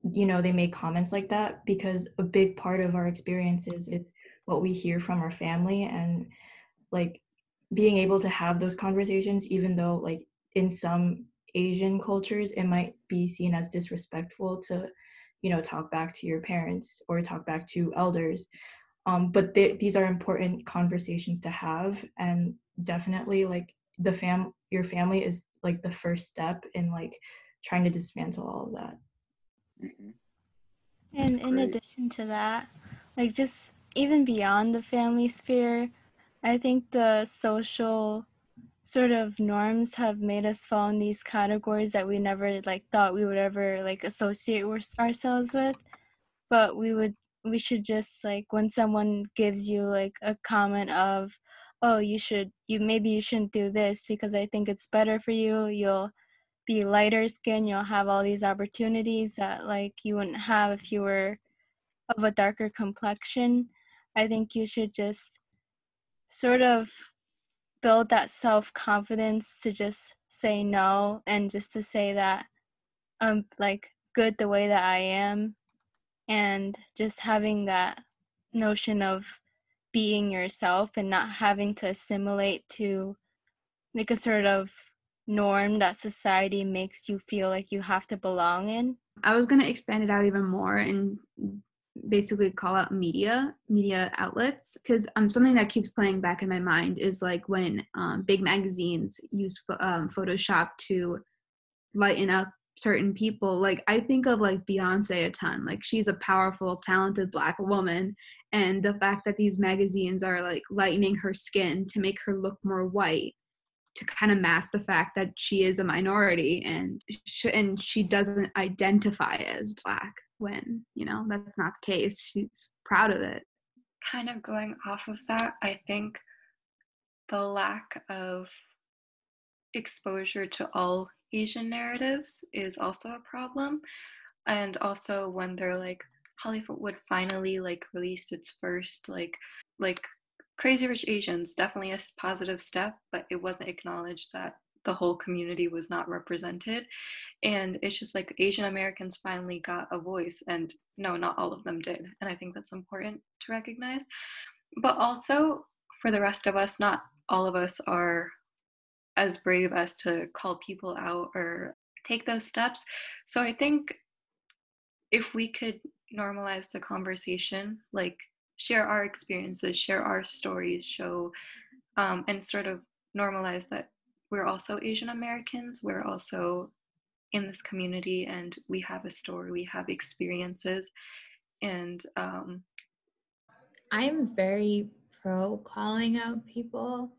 they make comments like that, because a big part of our experiences is what we hear from our family, and like being able to have those conversations, even though like in some Asian cultures it might be seen as disrespectful to talk back to your parents or talk back to elders. But these are important conversations to have, and definitely like your family is like the first step in like trying to dismantle all of that. Mm-hmm. And in addition to that, like just even beyond the family sphere, I think the social sort of norms have made us fall in these categories that we never like thought we would ever like associate ourselves with. But we should just like when someone gives you like a comment of, oh, you maybe you shouldn't do this because I think it's better for you. You'll be lighter skin, you'll have all these opportunities that like you wouldn't have if you were of a darker complexion. I think you should just sort of build that self-confidence to just say no and just to say that I'm like good the way that I am, and just having that notion of being yourself and not having to assimilate to like a sort of norm that society makes you feel like you have to belong in. I was going to expand it out even more and basically call out media outlets, because something that keeps playing back in my mind is like when big magazines use Photoshop to lighten up certain people. Like I think of like Beyonce a ton. Like she's a powerful, talented Black woman, and the fact that these magazines are like lightening her skin to make her look more white, to kind of mask the fact that she is a minority and she doesn't identify as Black, when that's not the case. She's proud of it. Kind of going off of that, I think the lack of exposure to all Asian narratives is also a problem. And also when they're like Hollywood finally like released its first like Crazy Rich Asians, definitely a positive step, but it wasn't acknowledged that the whole community was not represented. And it's just like Asian Americans finally got a voice, and no, not all of them did. And I think that's important to recognize. But also for the rest of us, not all of us are as brave as to call people out or take those steps. So I think if we could normalize the conversation, like share our experiences, share our stories, show and sort of normalize that we're also Asian Americans, we're also in this community, and we have a story, we have experiences, and I'm very pro calling out people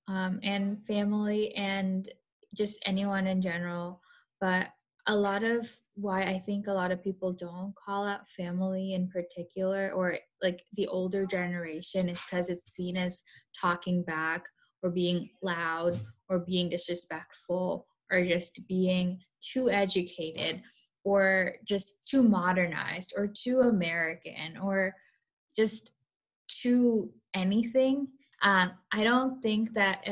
and family and just anyone in general. But a lot of why I think a lot of people don't call out family in particular, or like the older generation, is because it's seen as talking back or being loud or being disrespectful or just being too educated or just too modernized or too American or just to anything. I don't think that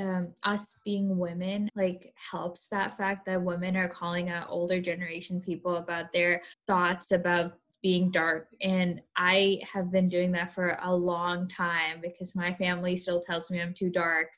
us being women like helps that fact that women are calling out older generation people about their thoughts about being dark. And I have been doing that for a long time because my family still tells me I'm too dark,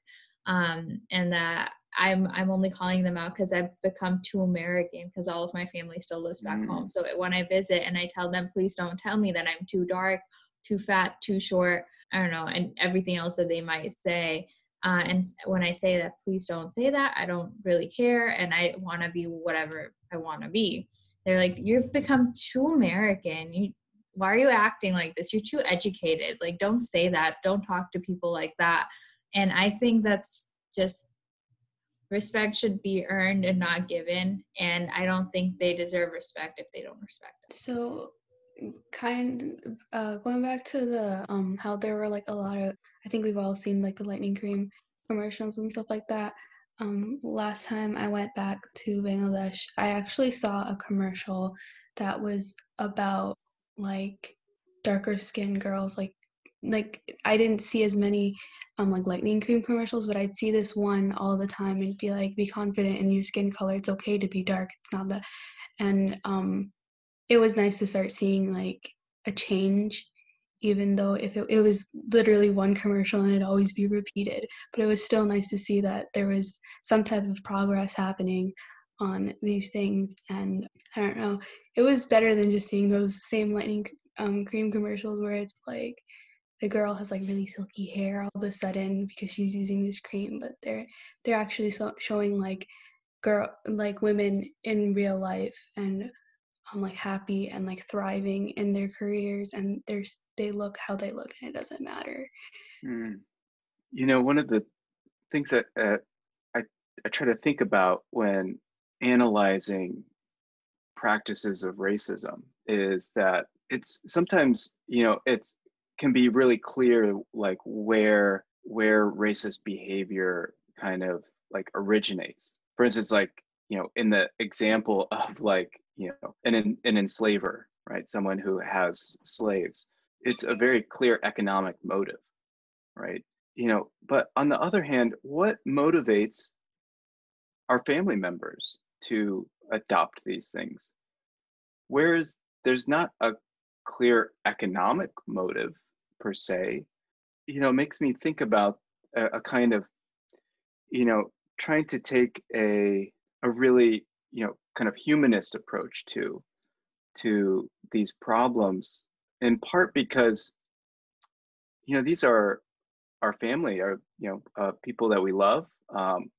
and that I'm only calling them out because I've become too American because all of my family still lives back home. So when I visit and I tell them, please don't tell me that I'm too dark, too fat, too short, I don't know, and everything else that they might say. And when I say that, please don't say that, I don't really care, and I want to be whatever I want to be. They're like, you've become too American. Why are you acting like this? You're too educated. Like, don't say that. Don't talk to people like that. And I think that's just respect should be earned and not given. And I don't think they deserve respect if they don't respect it. So going back to the how there were like a lot of, I think we've all seen like the lightning cream commercials and stuff like that. Last time I went back to Bangladesh, I actually saw a commercial that was about like darker skinned girls. Like I didn't see as many like lightning cream commercials, but I'd see this one all the time and be like, be confident in your skin color, it's okay to be dark, it's not that. And it was nice to start seeing like a change, even though if it was literally one commercial and it'd always be repeated, but it was still nice to see that there was some type of progress happening on these things. And I don't know, it was better than just seeing those same lightning cream commercials where it's like the girl has like really silky hair all of a sudden because she's using this cream, but they're actually showing like women in real life and like happy and like thriving in their careers, and they look how they look and it doesn't matter. Mm. You know, one of the things that I try to think about when analyzing practices of racism is that it's sometimes, you know, it can be really clear like where racist behavior kind of like originates. For instance, like, you know, in the example of like, you know, an enslaver, right? Someone who has slaves. It's a very clear economic motive, right? You know, but on the other hand, what motivates our family members to adopt these things? Whereas there's not a clear economic motive per se, you know, makes me think about a kind of, you know, trying to take a really, you know, kind of humanist approach to these problems, in part because, you know, these are our family, are, you know, people that we love.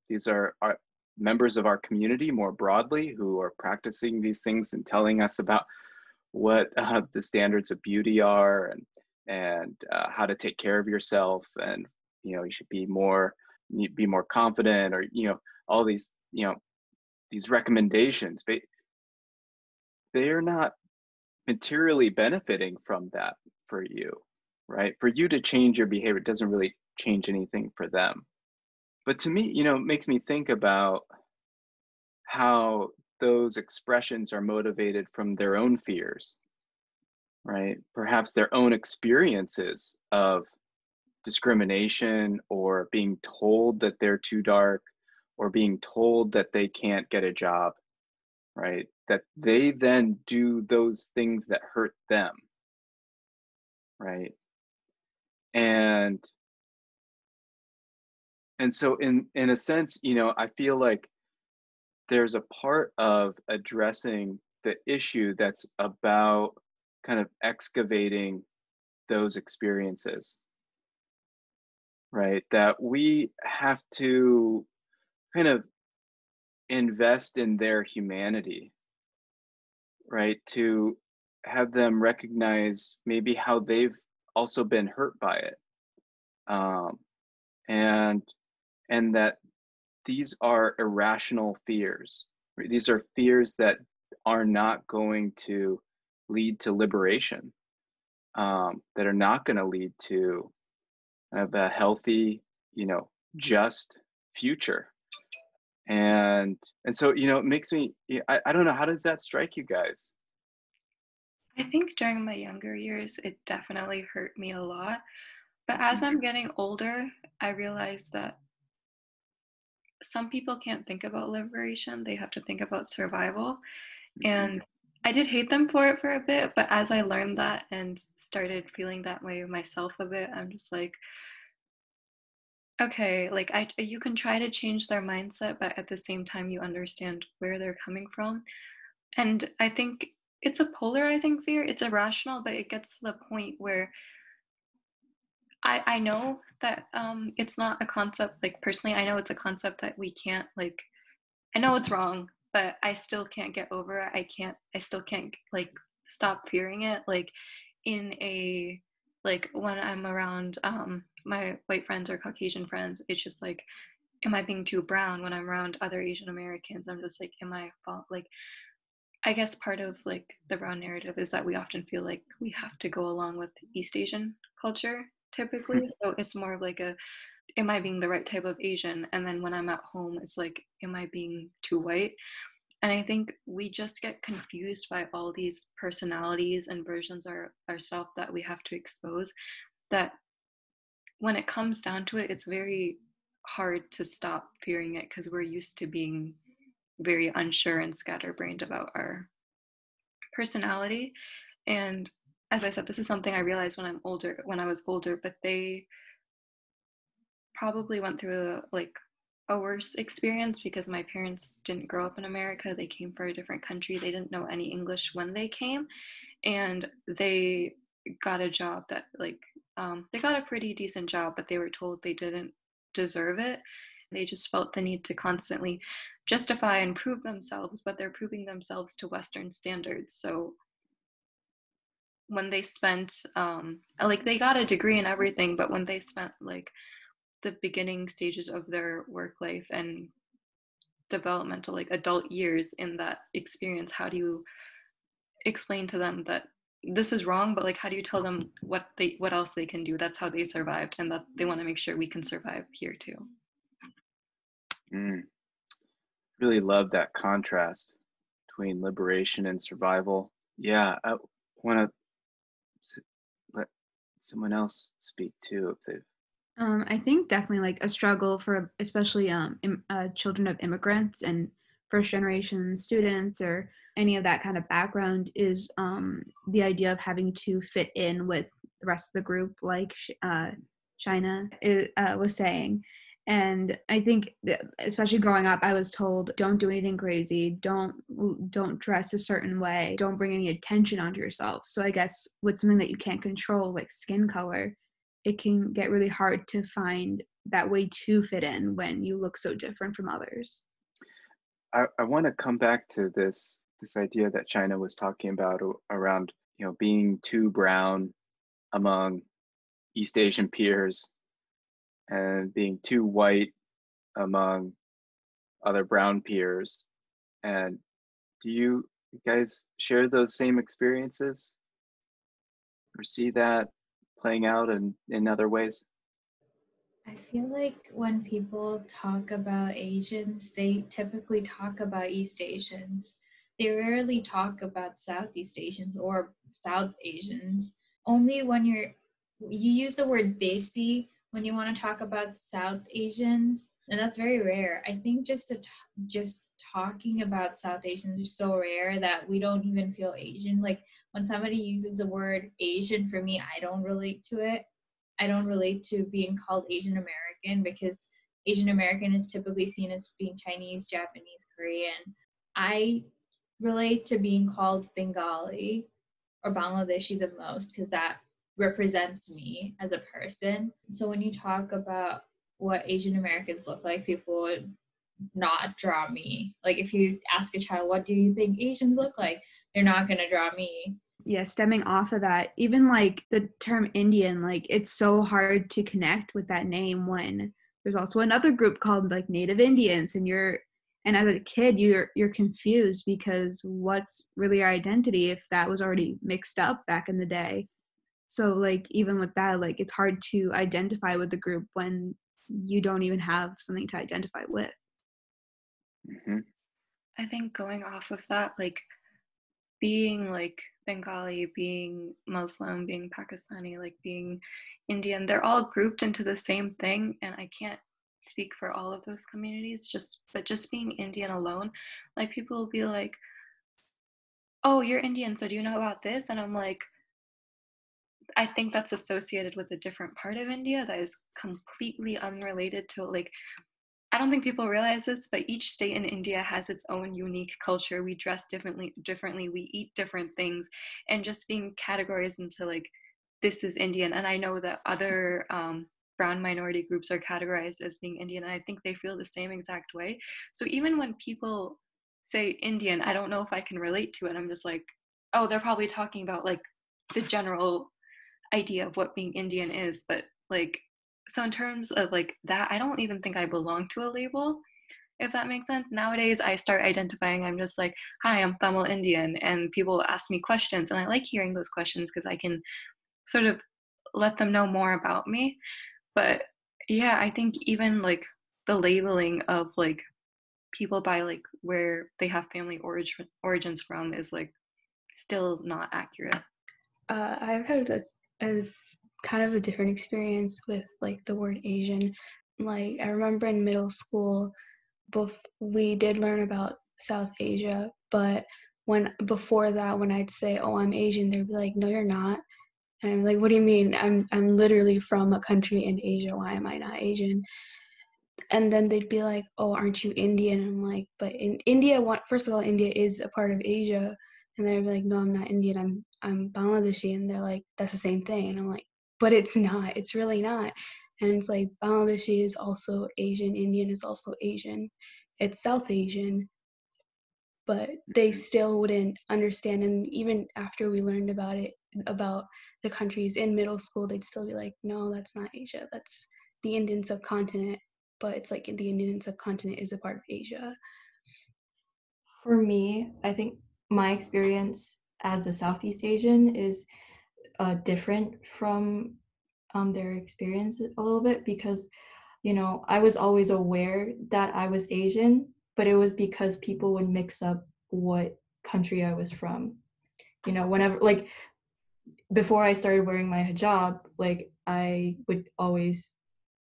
These are our members of our community more broadly who are practicing these things and telling us about what the standards of beauty are, and how to take care of yourself, and, you know, you be more confident, or, you know, all these, you know, these recommendations. They are not materially benefiting from that for you, right? For you to change your behavior, it doesn't really change anything for them. But to me, you know, it makes me think about how those expressions are motivated from their own fears, right? Perhaps their own experiences of discrimination, or being told that they're too dark, or being told that they can't get a job, right? That they then do those things that hurt them, right? And so in a sense, you know, I feel like there's a part of addressing the issue that's about kind of excavating those experiences, right? That we have to kind of invest in their humanity, right? To have them recognize maybe how they've also been hurt by it, um, and that these are irrational fears. Right? These are fears that are not going to lead to liberation, that are not going to lead to a healthy, you know, just future. And so, you know, it makes me, I don't know, how does that strike you guys? I think during my younger years, it definitely hurt me a lot. But as I'm getting older, I realize that some people can't think about liberation, they have to think about survival. And I did hate them for it for a bit, but as I learned that and started feeling that way myself a bit, I'm just like, okay, like you can try to change their mindset, but at the same time you understand where they're coming from. And I think it's a polarizing fear. It's irrational, but it gets to the point where I know that it's not a concept, like personally, I know it's a concept that we can't like, I know it's wrong, but I still can't get over it. I still can't like stop fearing it. Like in a, like when I'm around my white friends or Caucasian friends, it's just like, am I being too brown? When I'm around other Asian Americans, I'm just like, am I fault? Like, I guess part of like the brown narrative is that we often feel like we have to go along with East Asian culture typically. So it's more of like a, am I being the right type of Asian? And then when I'm at home, it's like, am I being too white? And I think we just get confused by all these personalities and versions of ourselves that we have to expose, that when it comes down to it, it's very hard to stop fearing it because we're used to being very unsure and scatterbrained about our personality. And as I said, this is something I realized when I was older, but they probably went through like a worse experience because my parents didn't grow up in America. They came from a different country. They didn't know any English when they came, and they got a job that like they got a pretty decent job, but they were told they didn't deserve it. They just felt the need to constantly justify and prove themselves, but they're proving themselves to Western standards. So when they spent, like, they got a degree and everything, but when they spent like the beginning stages of their work life and developmental, like adult years in that experience, how do you explain to them that this is wrong, but like how do you tell them what else they can do? That's how they survived, and that they want to make sure we can survive here too. Really love that contrast between liberation and survival. Yeah, I want to let someone else speak too if they've. I think definitely like a struggle for especially children of immigrants and first generation students or any of that kind of background is the idea of having to fit in with the rest of the group, like China was saying. And I think that especially growing up, I was told, don't do anything crazy, don't dress a certain way, don't bring any attention onto yourself. So I guess with something that you can't control, like skin color, it can get really hard to find that way to fit in when you look so different from others. I want to come back to this idea that China was talking about around, being too brown among East Asian peers and being too white among other brown peers. And do you guys share those same experiences or see that playing out in other ways? I feel like when people talk about Asians, they typically talk about East Asians. They rarely talk about Southeast Asians or South Asians. Only when you use the word Basi when you want to talk about South Asians, and that's very rare. I think just talking about South Asians is so rare that we don't even feel Asian. Like when somebody uses the word Asian, for me, I don't relate to it. I don't relate to being called Asian American because Asian American is typically seen as being Chinese, Japanese, Korean. I relate to being called Bengali or Bangladeshi the most because that represents me as a person. So when you talk about what Asian Americans look like, people would not draw me. Like if you ask a child, what do you think Asians look like? They're not going to draw me. Yeah, stemming off of that, even like the term Indian, like it's so hard to connect with that name when there's also another group called like Native Indians, and as a kid you're confused because what's really our identity if that was already mixed up back in the day. So like even with that, like it's hard to identify with the group when you don't even have something to identify with. Mm-hmm. I think going off of that, like being like Bengali, being Muslim, being Pakistani, like being Indian, they're all grouped into the same thing. And I can't speak for all of those communities, but just being Indian alone, like people will be like, oh, you're Indian, so do you know about this? And I'm like, I think that's associated with a different part of India that is completely unrelated to like, I don't think people realize this, but each state in India has its own unique culture. We dress differently, we eat different things, and just being categorized into like, this is Indian. And I know that other brown minority groups are categorized as being Indian, and I think they feel the same exact way. So even when people say Indian, I don't know if I can relate to it. I'm just like, oh, they're probably talking about like the general idea of what being Indian is, but like, so in terms of like that, I don't even think I belong to a label, if that makes sense. Nowadays, I start identifying, I'm just like, hi, I'm Tamil Indian, and people ask me questions, and I like hearing those questions because I can sort of let them know more about me. But yeah, I think even like the labeling of like people by like where they have family origins from is like still not accurate. I've had a kind of a different experience with like the word Asian. Like I remember in middle school, we did learn about South Asia, but before that, when I'd say, "Oh, I'm Asian," they'd be like, "No, you're not." And I'm like, "What do you mean? I'm literally from a country in Asia. Why am I not Asian?" And then they'd be like, "Oh, aren't you Indian?" And I'm like, "But in India, first of all, India is a part of Asia." And they'd be like, "No, I'm not Indian. I'm Bangladeshi." And they're like, "That's the same thing." And I'm like, but it's not. It's really not. And it's like Bangladeshi is also Asian, Indian is also Asian. It's South Asian, but they still wouldn't understand. And even after we learned about it, about the countries in middle school, they'd still be like, no, that's not Asia. That's the Indian subcontinent. But it's like the Indian subcontinent is a part of Asia. For me, I think my experience as a Southeast Asian is different from their experience a little bit because, you know, I was always aware that I was Asian, but it was because people would mix up what country I was from. You know, whenever, like, before I started wearing my hijab, like, I would always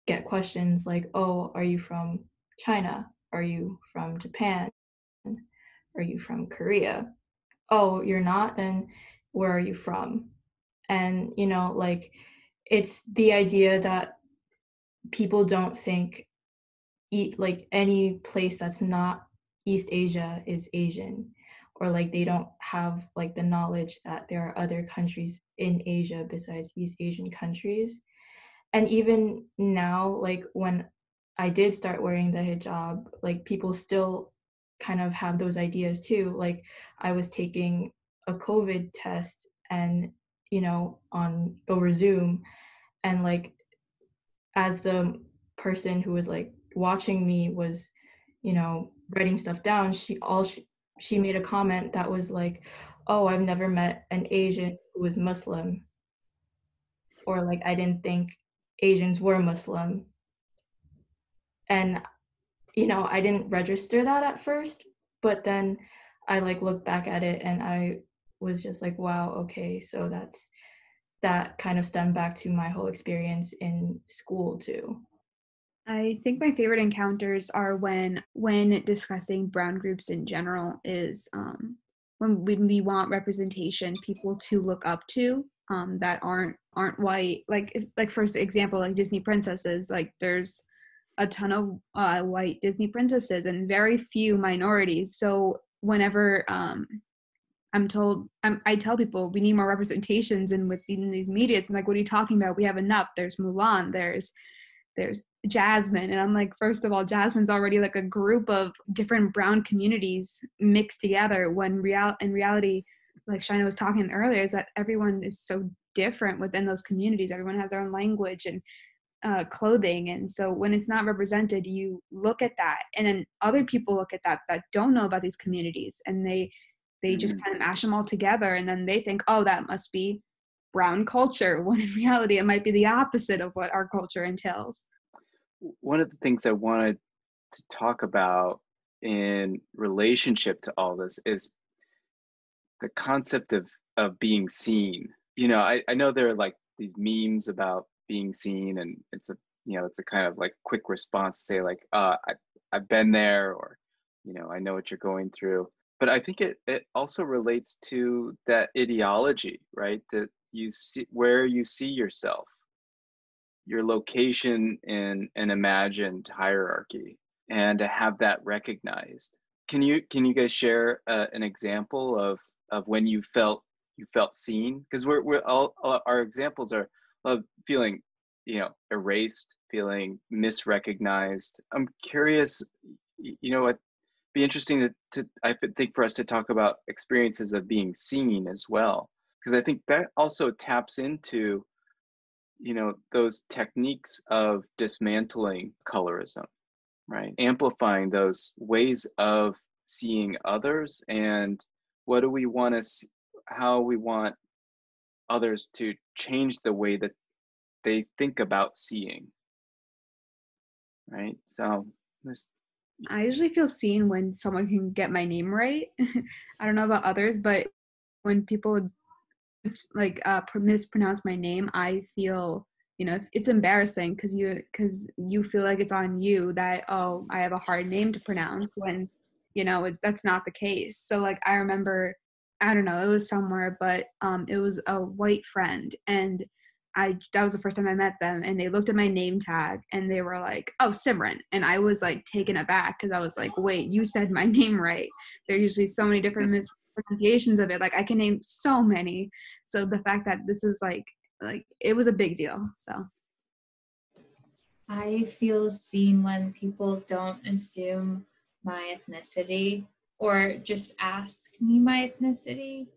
get questions like, oh, are you from China? Are you from Japan? Are you from Korea? Oh, you're not? Then where are you from? And, you know, like, it's the idea that people don't think like any place that's not East Asia is Asian, or like they don't have like the knowledge that there are other countries in Asia besides East Asian countries. And even now, like when I did start wearing the hijab, like people still kind of have those ideas too. Like I was taking a COVID test and, you know, on over Zoom, and like as the person who was like watching me was, you know, writing stuff down, she made a comment that was like, oh, I've never met an Asian who was Muslim, or like I didn't think Asians were Muslim. And, you know, I didn't register that at first, but then I like looked back at it and I was just like, wow, okay, so that kind of stemmed back to my whole experience in school too. I think my favorite encounters are when discussing brown groups in general is when we want representation, people to look up to that aren't white. Like for example, like Disney princesses. Like there's a ton of white Disney princesses and very few minorities. So whenever I tell people we need more representations and within these medias. I'm like, what are you talking about? We have enough. There's Mulan. There's Jasmine. And I'm like, first of all, Jasmine's already like a group of different brown communities mixed together when in reality, like Shina was talking earlier, is that everyone is so different within those communities. Everyone has their own language and clothing. And so when it's not represented, you look at that. And then other people look at that don't know about these communities. And they just kind of mash them all together. And then they think, oh, that must be brown culture, when in reality it might be the opposite of what our culture entails. One of the things I wanted to talk about in relationship to all this is the concept of being seen. You know, I know there are like these memes about being seen, and it's a kind of like quick response to say like, I've been there, or, you know, I know what you're going through. But I think it also relates to that ideology, right? That you see where you see yourself, your location in an imagined hierarchy, and to have that recognized. Can you guys share an example of when you felt seen? Because we're all our examples are of feeling, you know, erased, feeling misrecognized. I'm curious, you know, what be interesting to I think for us to talk about experiences of being seen as well, because I think that also taps into, you know, those techniques of dismantling colorism, right? Amplifying those ways of seeing others, and what do we want to see, how we want others to change the way that they think about seeing, right? So I usually feel seen when someone can get my name right. I don't know about others, but when people mispronounce my name, I feel, you know, it's embarrassing because you feel like it's on you that, oh, I have a hard name to pronounce, when, you know, that's not the case. So like I remember, I don't know, it was somewhere, but it was a white friend, and that was the first time I met them, and they looked at my name tag and they were like, oh, Simran. And I was like taken aback because I was like, wait, you said my name right. There are usually so many different mispronunciations of it. Like I can name so many. So the fact that this is like like it was a big deal. So I feel seen when people don't assume my ethnicity or just ask me my ethnicity.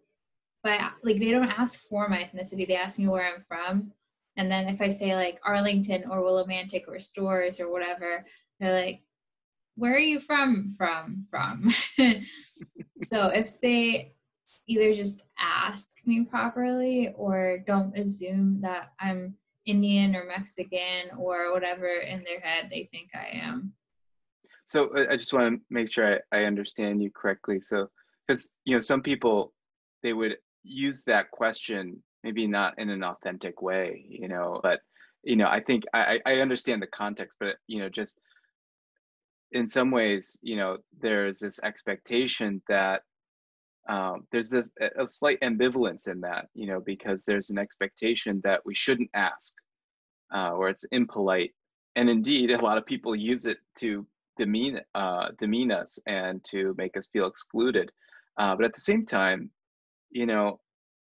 But like they don't ask for my ethnicity, they ask me where I'm from. And then if I say like Arlington or Willimantic or Stores or whatever, they're like, where are you from? So if they either just ask me properly or don't assume that I'm Indian or Mexican or whatever in their head they think I am. So I just want to make sure I understand you correctly. So, because some people, they would use that question maybe not in an authentic way, but I think I understand the context, but just in some ways, there's this expectation that there's this a slight ambivalence in that, because there's an expectation that we shouldn't ask, or it's impolite, and indeed, a lot of people use it to demean us and to make us feel excluded. But at the same time,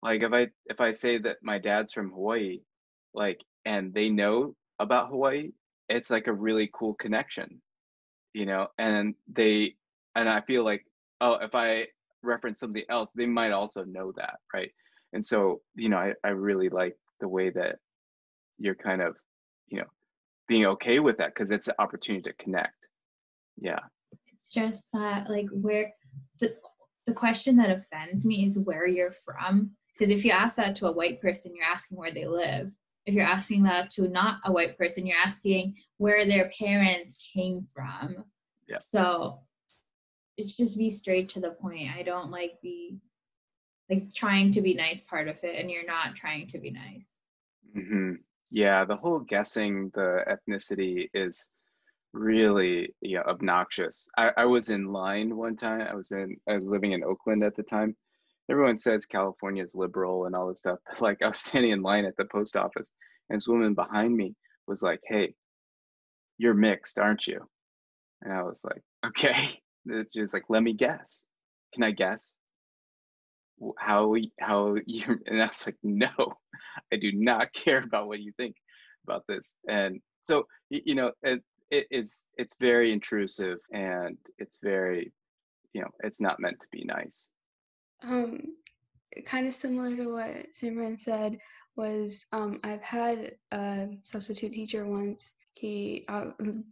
like if I say that my dad's from Hawaii, like, and they know about Hawaii, it's like a really cool connection, and I feel like, oh, if I reference something else, they might also know that, right? And so, I really like the way that you're kind of, being okay with that, because it's an opportunity to connect. Yeah. It's just that like where the question that offends me is where you're from. Because if you ask that to a white person, you're asking where they live. If you're asking that to not a white person, you're asking where their parents came from. Yeah. So it's just be straight to the point. I don't like the trying to be nice part of it, and you're not trying to be nice. Mm-hmm. Yeah, the whole guessing the ethnicity is really obnoxious. I was in line one time. I was living in Oakland at the time. Everyone says California is liberal and all this stuff. But like I was standing in line at the post office, and this woman behind me was like, "Hey, you're mixed, aren't you?" And I was like, "Okay." She was like, "Let me guess. Can I guess how you?" And I was like, "No, I do not care about what you think about this." And so it's very intrusive, and it's very it's not meant to be nice. Kind of similar to what Simran said was I've had a substitute teacher once. He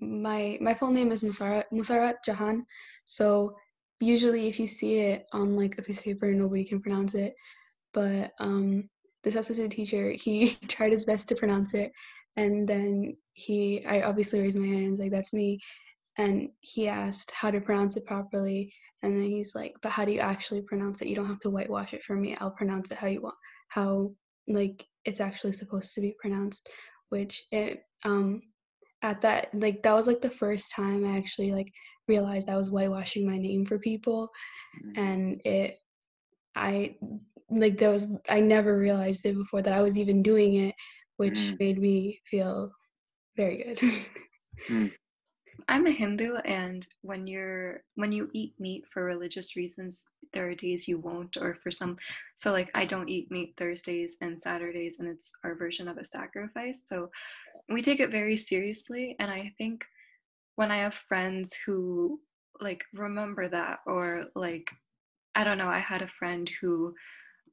my full name is Musarat Jahan, so usually if you see it on like a piece of paper, nobody can pronounce it. But the substitute teacher, he tried his best to pronounce it, and then I obviously raised my hand and was like, "That's me," and he asked how to pronounce it properly, and then he's like, "But how do you actually pronounce it? You don't have to whitewash it for me. I'll pronounce it how you want, how like it's actually supposed to be pronounced." Which it at that like that was like the first time I actually like realized I was whitewashing my name for people, and I like there was I never realized it before that I was even doing it, which made me feel very good. I'm a Hindu, and when you eat meat for religious reasons, there are days you won't, or for some, so like I don't eat meat Thursdays and Saturdays, and it's our version of a sacrifice. So we take it very seriously, and I think when I have friends who like remember that, or like I don't know, I had a friend who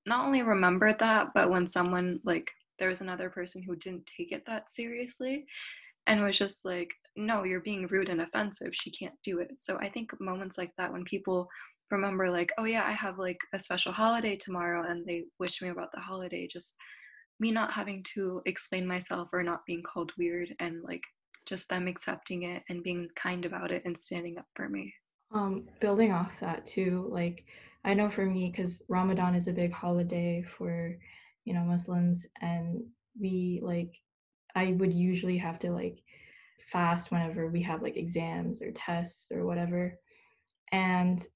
not only remembered that, but when someone like there was another person who didn't take it that seriously and was just like, no, you're being rude and offensive, she can't do it. So I think moments like that, when people remember like, oh yeah, I have like a special holiday tomorrow, and they wish me about the holiday, just me not having to explain myself or not being called weird, and like just them accepting it and being kind about it and standing up for me. Building off that too, like I know for me, because Ramadan is a big holiday for Muslims, and we like I would usually have to like fast whenever we have like exams or tests or whatever, and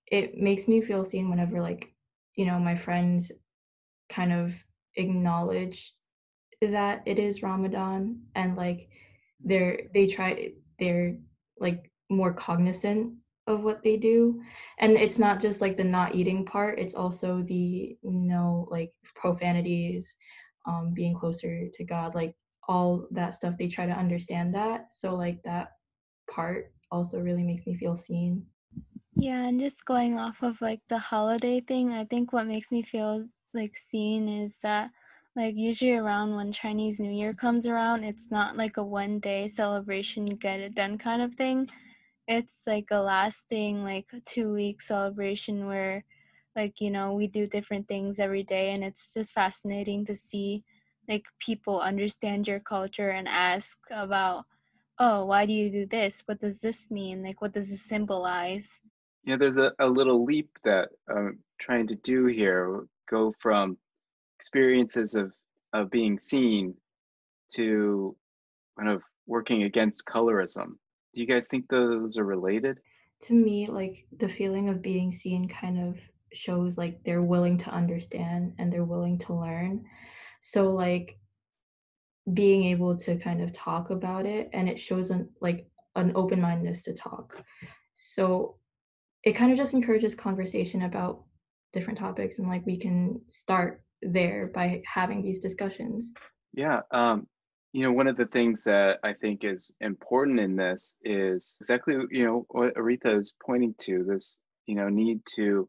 it makes me feel seen whenever like my friends kind of acknowledge that it is Ramadan, and like they're like more cognizant of what they do, and it's not just like the not eating part, it's also the no like profanities, being closer to God, like all that stuff, they try to understand that. So like that part also really makes me feel seen. Yeah, and just going off of like the holiday thing, I think what makes me feel like seen is that like usually around when Chinese New Year comes around, it's not like a 1 day celebration, you get it done kind of thing. It's like a lasting like 2 week celebration where like, you know, we do different things every day, and it's just fascinating to see like people understand your culture and ask about, oh, why do you do this? What does this mean? Like, what does this symbolize? Yeah, there's a little leap that I'm trying to do here, go from experiences of being seen to kind of working against colorism. Do you guys think those are related? To me, like the feeling of being seen kind of shows like they're willing to understand and they're willing to learn. So like being able to kind of talk about it, and it shows an open-mindedness to talk. So it kind of just encourages conversation about different topics, and like we can start there by having these discussions. Yeah, one of the things that I think is important in this is exactly, what Aretha is pointing to, this, need to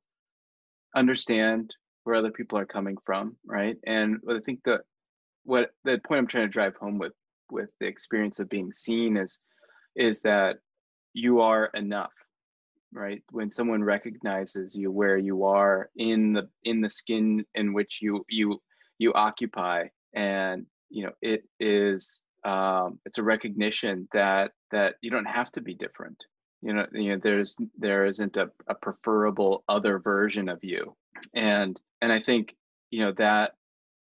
understand where other people are coming from, right? And I think what the point I'm trying to drive home with the experience of being seen is that you are enough, right? When someone recognizes you where you are in the skin in which you occupy, and it is it's a recognition that you don't have to be different. There isn't a preferable other version of you, and I think that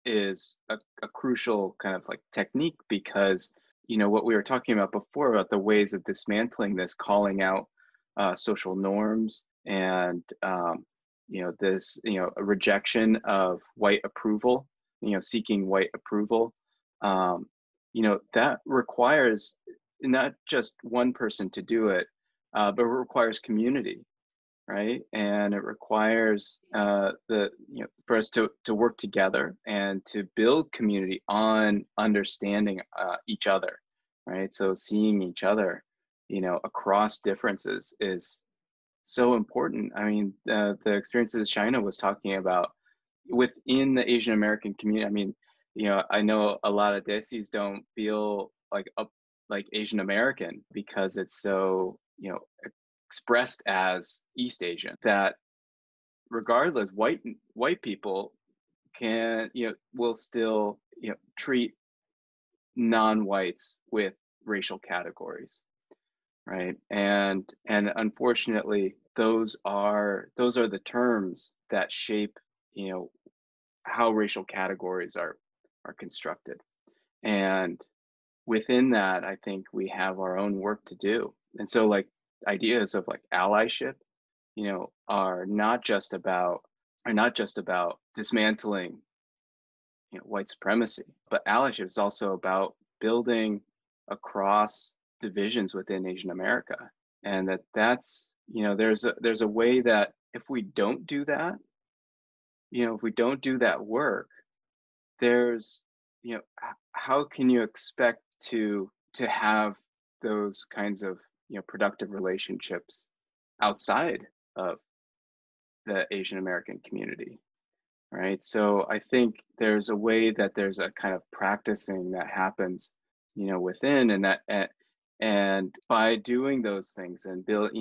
is a crucial kind of like technique, because what we were talking about before about the ways of dismantling this, calling out social norms, and this a rejection of white approval, seeking white approval, that requires not just one person to do it, but it requires community, right? And it requires for us to work together and to build community on understanding each other, right? So seeing each other, across differences is so important. I mean, the experiences China was talking about within the Asian American community. I mean, I know a lot of Desis don't feel like Asian American because it's so, expressed as East Asian, that regardless, white people can, will still, treat non-whites with racial categories, right? And unfortunately, those are the terms that shape, how racial categories are constructed. And within that, I think we have our own work to do. And so like ideas of like allyship, are not just about dismantling, white supremacy, but allyship is also about building across divisions within Asian America. And that's there's a way that if we don't do that, if we don't do that work, there's how can you expect to have those kinds of productive relationships outside of the Asian American community, right? So I think there's a way that there's a kind of practicing that happens, within, and and by doing those things and build,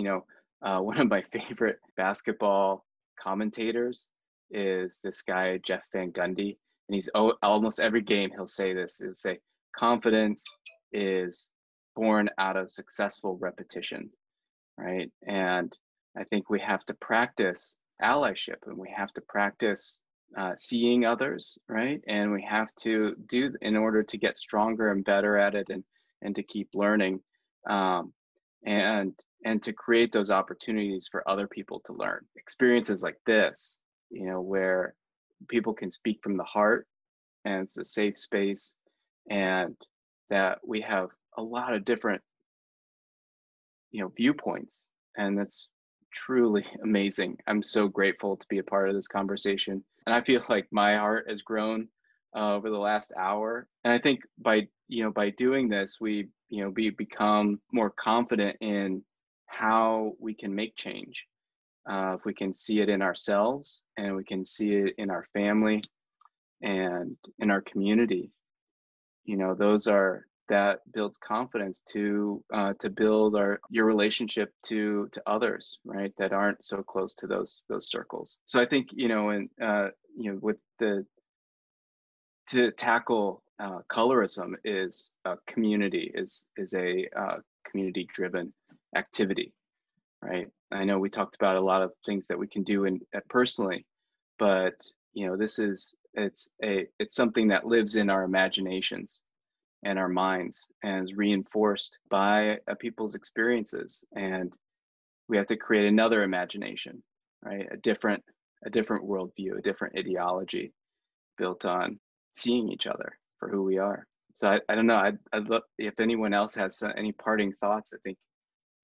one of my favorite basketball commentators is this guy Jeff Van Gundy, and he's almost every game he'll say this. He'll say, "Confidence is born out of successful repetition," right? And I think we have to practice allyship, and we have to practice seeing others, right? And we have to do in order to get stronger and better at it, and to keep learning, and to create those opportunities for other people to learn. Experiences like this, where people can speak from the heart, and it's a safe space, and that we have a lot of different viewpoints, and that's truly amazing. I'm so grateful to be a part of this conversation, and I feel like my heart has grown over the last hour. And I think by doing this, we become more confident in how we can make change. If we can see it in ourselves, and we can see it in our family and in our community, that builds confidence to build your relationship to others, right? That aren't so close to those circles. So I think with to tackle colorism is a community community driven activity, right? I know we talked about a lot of things that we can do personally, but it's something that lives in our imaginations and our minds, and is reinforced by people's experiences. And we have to create another imagination, right? A different worldview, a different ideology built on seeing each other for who we are. So I don't know. I'd love if anyone else has any parting thoughts. I think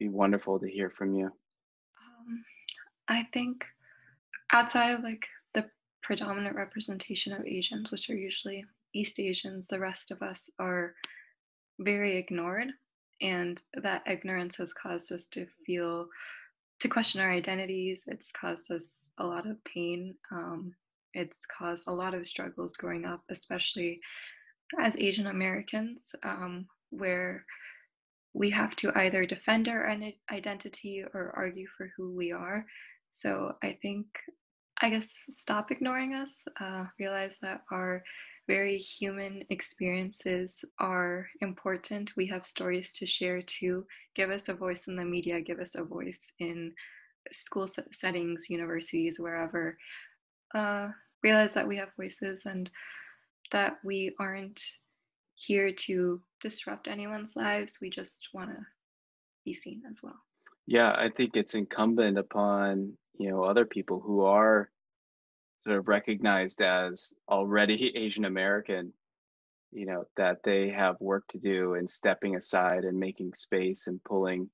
it'd be wonderful to hear from you. I think outside of like the predominant representation of Asians, which are usually East Asians, the rest of us are very ignored, and that ignorance has caused us to question our identities. It's caused us a lot of pain. It's caused a lot of struggles growing up, especially as Asian Americans, where we have to either defend our identity or argue for who we are. So I guess stop ignoring us, realize that our very human experiences are important. We have stories to share too. Give us a voice in the media, give us a voice in school settings, universities, wherever. Realize that we have voices and that we aren't here to disrupt anyone's lives. We just want to be seen as well. Yeah, I think it's incumbent upon other people who are sort of recognized as already Asian American, that they have work to do in stepping aside and making space and pulling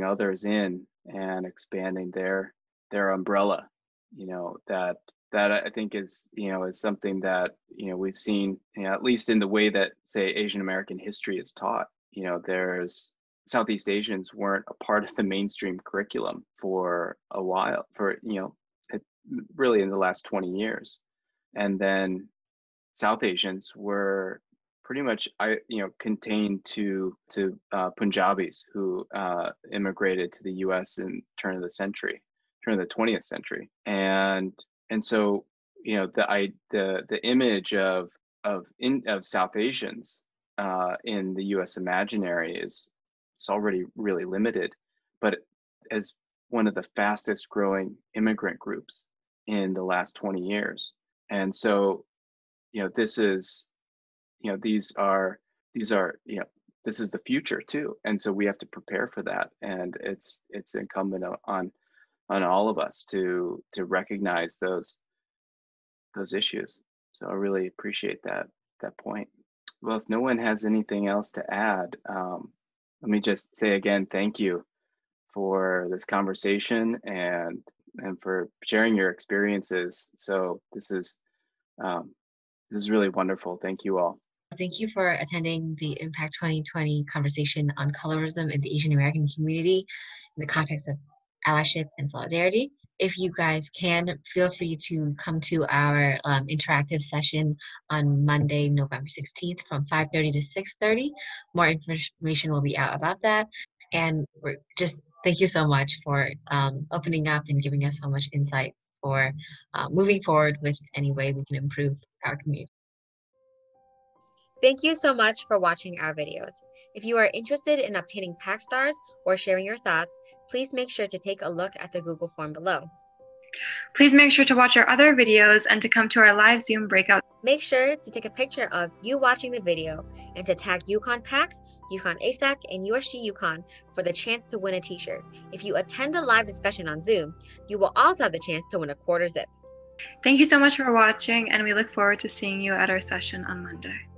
others in and expanding their umbrella. That I think is something that we've seen, at least in the way that, say, Asian American history is taught. There's Southeast Asians weren't a part of the mainstream curriculum for a while, really in the last 20 years. And then South Asians were pretty much contained to Punjabis who immigrated to the U.S. in turn of the 20th century. And so the image of South Asians in the U.S. imaginary is already really limited, but as one of the fastest growing immigrant groups in the last 20 years. And so this is this is the future too, and so we have to prepare for that. And it's incumbent on all of us to recognize those issues. So I really appreciate that point. Well, if no one has anything else to add, let me just say again, thank you for this conversation and for sharing your experiences. So this is really wonderful. Thank you all. Thank you for attending the IMPAACT 2020 conversation on colorism in the Asian American community in the context of allyship and solidarity. If you guys can, feel free to come to our interactive session on Monday, November 16th from 5:30 to 6:30. More information will be out about that. And we're just thank you so much for opening up and giving us so much insight for moving forward with any way we can improve our community. Thank you so much for watching our videos. If you are interested in obtaining PACT stars or sharing your thoughts, please make sure to take a look at the Google form below. Please make sure to watch our other videos and to come to our live Zoom breakout. Make sure to take a picture of you watching the video and to tag UConn PACT, UConn ASAC, and USG UConn for the chance to win a t-shirt. If you attend the live discussion on Zoom, you will also have the chance to win a quarter zip. Thank you so much for watching, and we look forward to seeing you at our session on Monday.